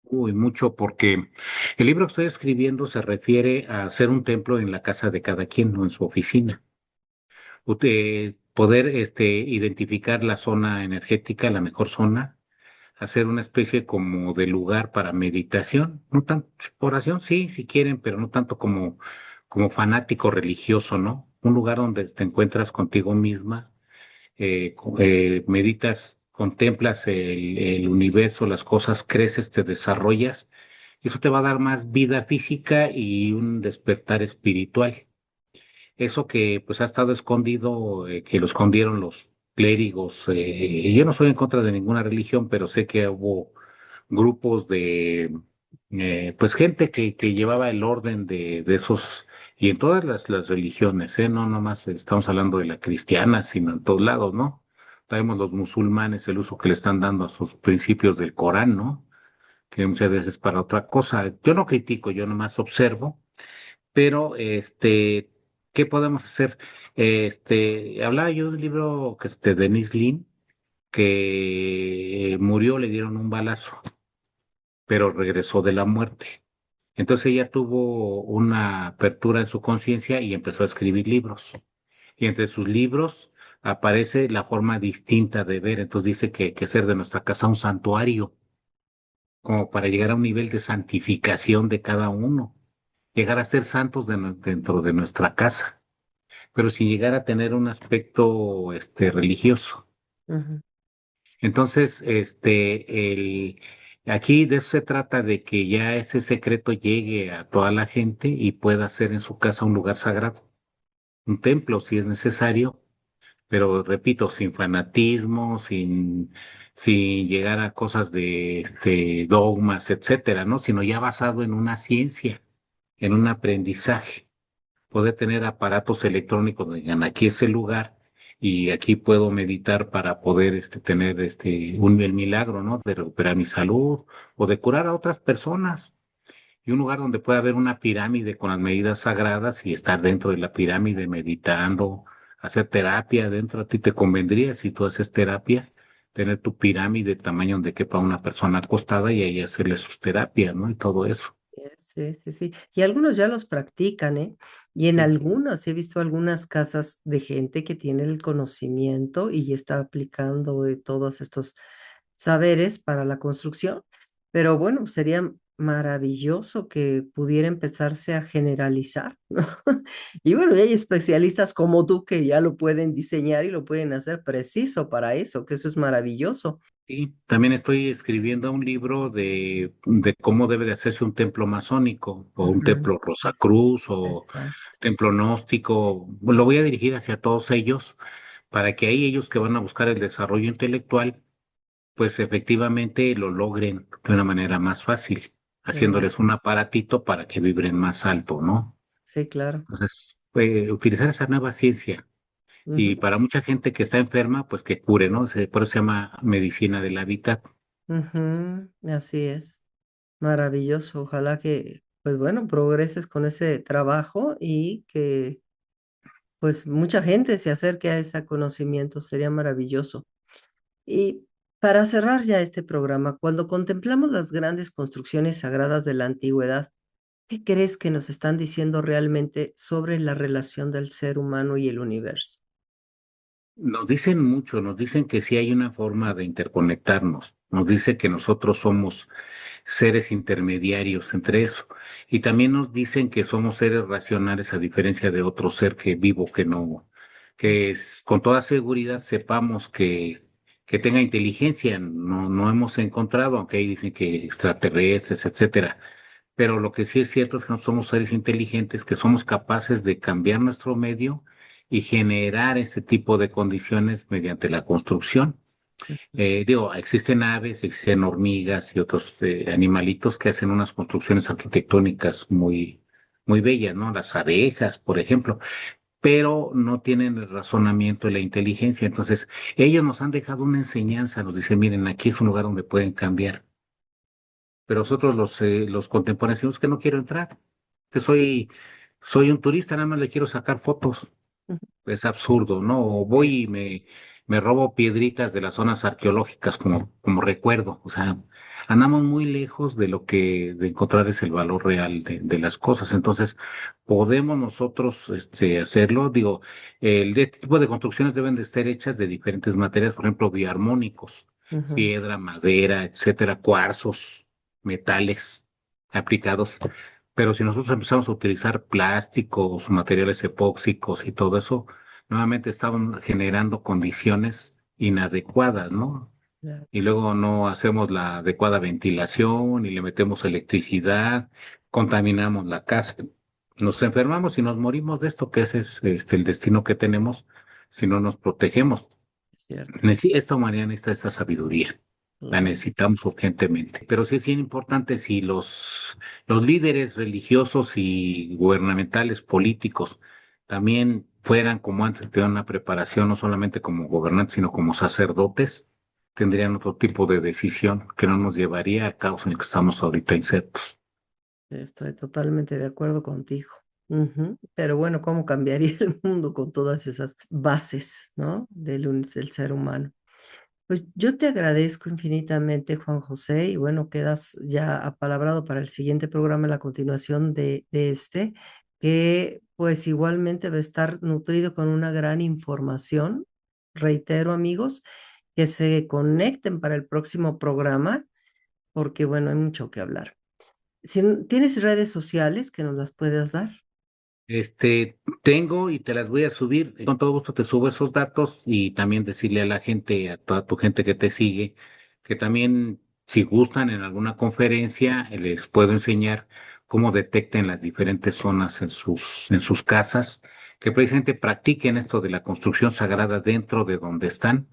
Uy, mucho, porque el libro que estoy escribiendo se refiere a hacer un templo en la casa de cada quien, no en su oficina. Poder identificar la zona energética, la mejor zona, hacer una especie como de lugar para meditación, no tanto oración, sí, si quieren, pero no tanto como fanático religioso, ¿no? Un lugar donde te encuentras contigo misma, meditas, contemplas el universo, las cosas, creces, te desarrollas, y eso te va a dar más vida física y un despertar espiritual. Eso que pues ha estado escondido, que lo escondieron los clérigos. Yo no soy en contra de ninguna religión, pero sé que hubo grupos pues gente que llevaba el orden de esos, y en todas las religiones, no nomás estamos hablando de la cristiana, sino en todos lados, ¿no? Sabemos los musulmanes, el uso que le están dando a sus principios del Corán, ¿no? Que muchas veces es para otra cosa. Yo no critico, yo nomás observo, pero ¿qué podemos hacer? Hablaba yo de un libro que es de Denis Lin, que murió, le dieron un balazo, pero regresó de la muerte. Entonces ella tuvo una apertura en su conciencia y empezó a escribir libros. Y entre sus libros aparece la forma distinta de ver. Entonces dice que hay que hacer de nuestra casa un santuario, como para llegar a un nivel de santificación de cada uno, llegar a ser santos dentro de nuestra casa, pero sin llegar a tener un aspecto religioso. Ujú. Entonces, aquí de eso se trata, de que ya ese secreto llegue a toda la gente y pueda ser en su casa un lugar sagrado, un templo si es necesario, pero repito, sin fanatismo, sin llegar a cosas de dogmas, etcétera, ¿no? Sino ya basado en una ciencia, en un aprendizaje, poder tener aparatos electrónicos donde digan, aquí es el lugar y aquí puedo meditar para poder tener el milagro, ¿no? De recuperar mi salud o de curar a otras personas. Y un lugar donde pueda haber una pirámide con las medidas sagradas y estar dentro de la pirámide meditando, hacer terapia dentro. A ti te convendría, si tú haces terapias, tener tu pirámide de tamaño donde quepa una persona acostada y ahí hacerle sus terapias, ¿no? Y todo eso. Sí, sí, sí. Y algunos ya los practican, ¿eh? Y en Sí. algunos he visto algunas casas de gente que tiene el conocimiento y ya está aplicando todos estos saberes para la construcción. Pero bueno, sería maravilloso que pudiera empezarse a generalizar, ¿no? Y bueno, y hay especialistas como tú que ya lo pueden diseñar y lo pueden hacer preciso para eso, que eso es maravilloso. Sí, también estoy escribiendo un libro de cómo debe de hacerse un templo masónico o un Ujú. templo Rosacruz o Exacto. templo gnóstico. Lo voy a dirigir hacia todos ellos para que ahí ellos que van a buscar el desarrollo intelectual, pues efectivamente lo logren de una manera más fácil, Qué bueno. haciéndoles un aparatito para que vibren más alto, ¿no? Sí, claro. Entonces, utilizar esa nueva ciencia. Y Ujú. para mucha gente que está enferma, pues que cure, ¿no? Por eso se llama medicina del hábitat. Ujú, así es, maravilloso. Ojalá que, pues bueno, progreses con ese trabajo y que pues mucha gente se acerque a ese conocimiento, sería maravilloso. Y para cerrar ya este programa, cuando contemplamos las grandes construcciones sagradas de la antigüedad, ¿qué crees que nos están diciendo realmente sobre la relación del ser humano y el universo? Nos dicen mucho, nos dicen que sí hay una forma de interconectarnos, nos dice que nosotros somos seres intermediarios entre eso, y también nos dicen que somos seres racionales a diferencia de otro ser que vivo que no, con toda seguridad sepamos que tenga inteligencia, no hemos encontrado, aunque ahí dicen que extraterrestres, etcétera. Pero lo que sí es cierto es que no somos seres inteligentes, que somos capaces de cambiar nuestro medio y generar este tipo de condiciones mediante la construcción. Digo, existen aves, existen hormigas y otros animalitos que hacen unas construcciones arquitectónicas muy bellas, ¿no? Las abejas, por ejemplo, pero no tienen el razonamiento y la inteligencia. Entonces, ellos nos han dejado una enseñanza, nos dicen, miren, aquí es un lugar donde pueden cambiar, pero nosotros los contemporáneos decimos que no quiero entrar, que soy un turista, nada más le quiero sacar fotos. Es absurdo, ¿no? O Sí, voy y me robo piedritas de las zonas arqueológicas como recuerdo. O sea, andamos muy lejos de lo que, de encontrar es el valor real de las cosas. Entonces, podemos nosotros hacerlo. Digo, este tipo de construcciones deben de estar hechas de diferentes materiales, por ejemplo, biarmónicos, ujú, piedra, madera, etcétera, cuarzos, metales aplicados. Pero si nosotros empezamos a utilizar plásticos, materiales epóxicos y todo eso, nuevamente estamos generando condiciones inadecuadas, ¿no? claro. Y luego no hacemos la adecuada ventilación y le metemos electricidad, contaminamos la casa, nos enfermamos y nos morimos de esto, que ese es el destino que tenemos si no nos protegemos. Es cierto, Esta humanidad necesita esta sabiduría. La claro. necesitamos urgentemente. Pero sí es bien importante si los líderes religiosos y gubernamentales, políticos, también fueran como antes, tuvieran una preparación no solamente como gobernantes, sino como sacerdotes, tendrían otro tipo de decisión que no nos llevaría al caos en el que estamos ahorita insertos. Estoy totalmente de acuerdo contigo. Ujú. Pero bueno, ¿cómo cambiaría el mundo con todas esas bases, ¿no? Del ser humano? Pues yo te agradezco infinitamente, Juan José, y bueno, quedas ya apalabrado para el siguiente programa, la continuación de este, que pues igualmente va a estar nutrido con una gran información. Reitero, amigos, que se conecten para el próximo programa, porque bueno, hay mucho que hablar. Si tienes redes sociales que nos las puedas dar. Tengo y te las voy a subir. Con todo gusto te subo esos datos y también decirle a la gente, a toda tu gente que te sigue, que también si gustan en alguna conferencia, les puedo enseñar cómo detecten las diferentes zonas en sus casas, que precisamente practiquen esto de la construcción sagrada dentro de donde están,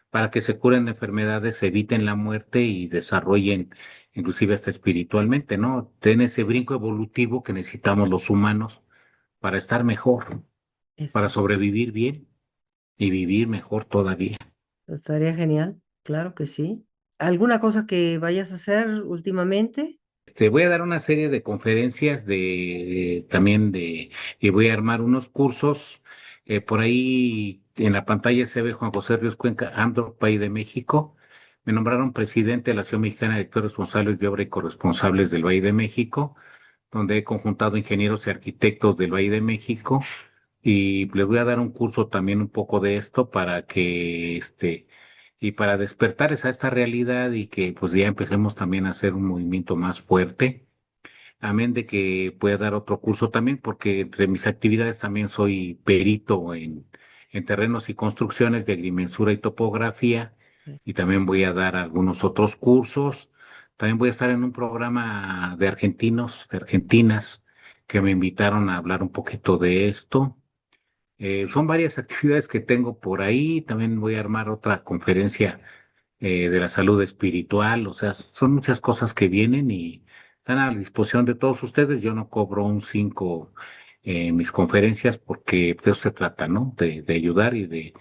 para que se curen de enfermedades, eviten la muerte y desarrollen inclusive hasta espiritualmente, ¿no? Den ese brinco evolutivo que necesitamos los humanos para estar mejor, para Eso, sobrevivir bien y vivir mejor todavía. estaría genial, claro que sí. ¿Alguna cosa que vayas a hacer últimamente? Te voy a dar una serie de conferencias también y voy a armar unos cursos. Por ahí en la pantalla se ve Juan José Ríos Cuenca, AMDO, País de México. Me nombraron presidente de la Asociación Mexicana de Directores Responsables de Obra y Corresponsables del Valle de México, donde he conjuntado ingenieros y arquitectos del Valle de México. Y les voy a dar un curso también un poco de esto para que y para despertar esta realidad y que pues ya empecemos también a hacer un movimiento más fuerte. Amén de que pueda dar otro curso también, porque entre mis actividades también soy perito en terrenos y construcciones de agrimensura y topografía, Sí. y también voy a dar algunos otros cursos. También voy a estar en un programa de argentinos, de argentinas, que me invitaron a hablar un poquito de esto. Son varias actividades que tengo por ahí. También voy a armar otra conferencia de la salud espiritual. O sea, son muchas cosas que vienen y están a la disposición de todos ustedes. Yo no cobro un 5 en mis conferencias porque de eso se trata, ¿no? De ayudar y de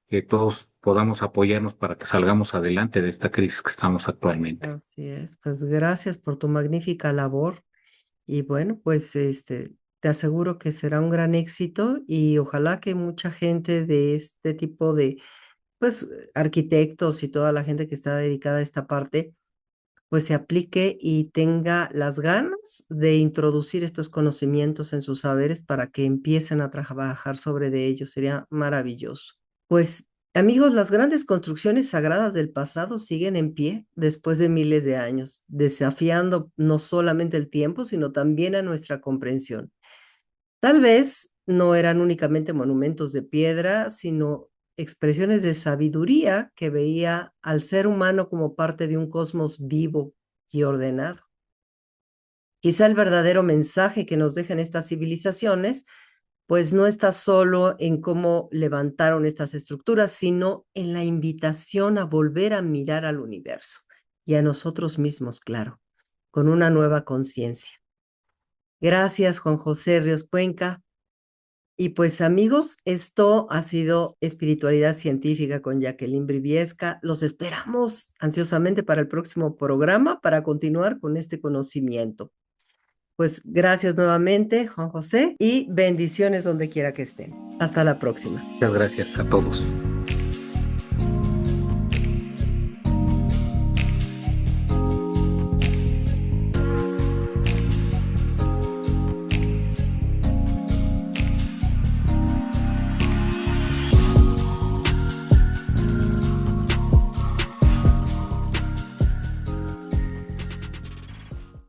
que todos podamos apoyarnos para que salgamos adelante de esta crisis que estamos actualmente. Así es, pues gracias por tu magnífica labor y bueno, pues te aseguro que será un gran éxito y ojalá que mucha gente de este tipo de, pues, arquitectos y toda la gente que está dedicada a esta parte, pues se aplique y tenga las ganas de introducir estos conocimientos en sus saberes para que empiecen a trabajar sobre de ellos. Sería maravilloso. Pues, amigos, las grandes construcciones sagradas del pasado siguen en pie después de miles de años, desafiando no solamente el tiempo, sino también a nuestra comprensión. Tal vez no eran únicamente monumentos de piedra, sino expresiones de sabiduría que veía al ser humano como parte de un cosmos vivo y ordenado. Quizá el verdadero mensaje que nos dejan estas civilizaciones pues no está solo en cómo levantaron estas estructuras, sino en la invitación a volver a mirar al universo y a nosotros mismos, claro, con una nueva conciencia. Gracias, Juan José Ríos Cuenca. Y pues amigos, esto ha sido Espiritualidad Científica con Jacqueline Briviesca. Los esperamos ansiosamente para el próximo programa para continuar con este conocimiento. Pues gracias nuevamente, Juan José, y bendiciones donde quiera que estén. Hasta la próxima. Muchas gracias a todos.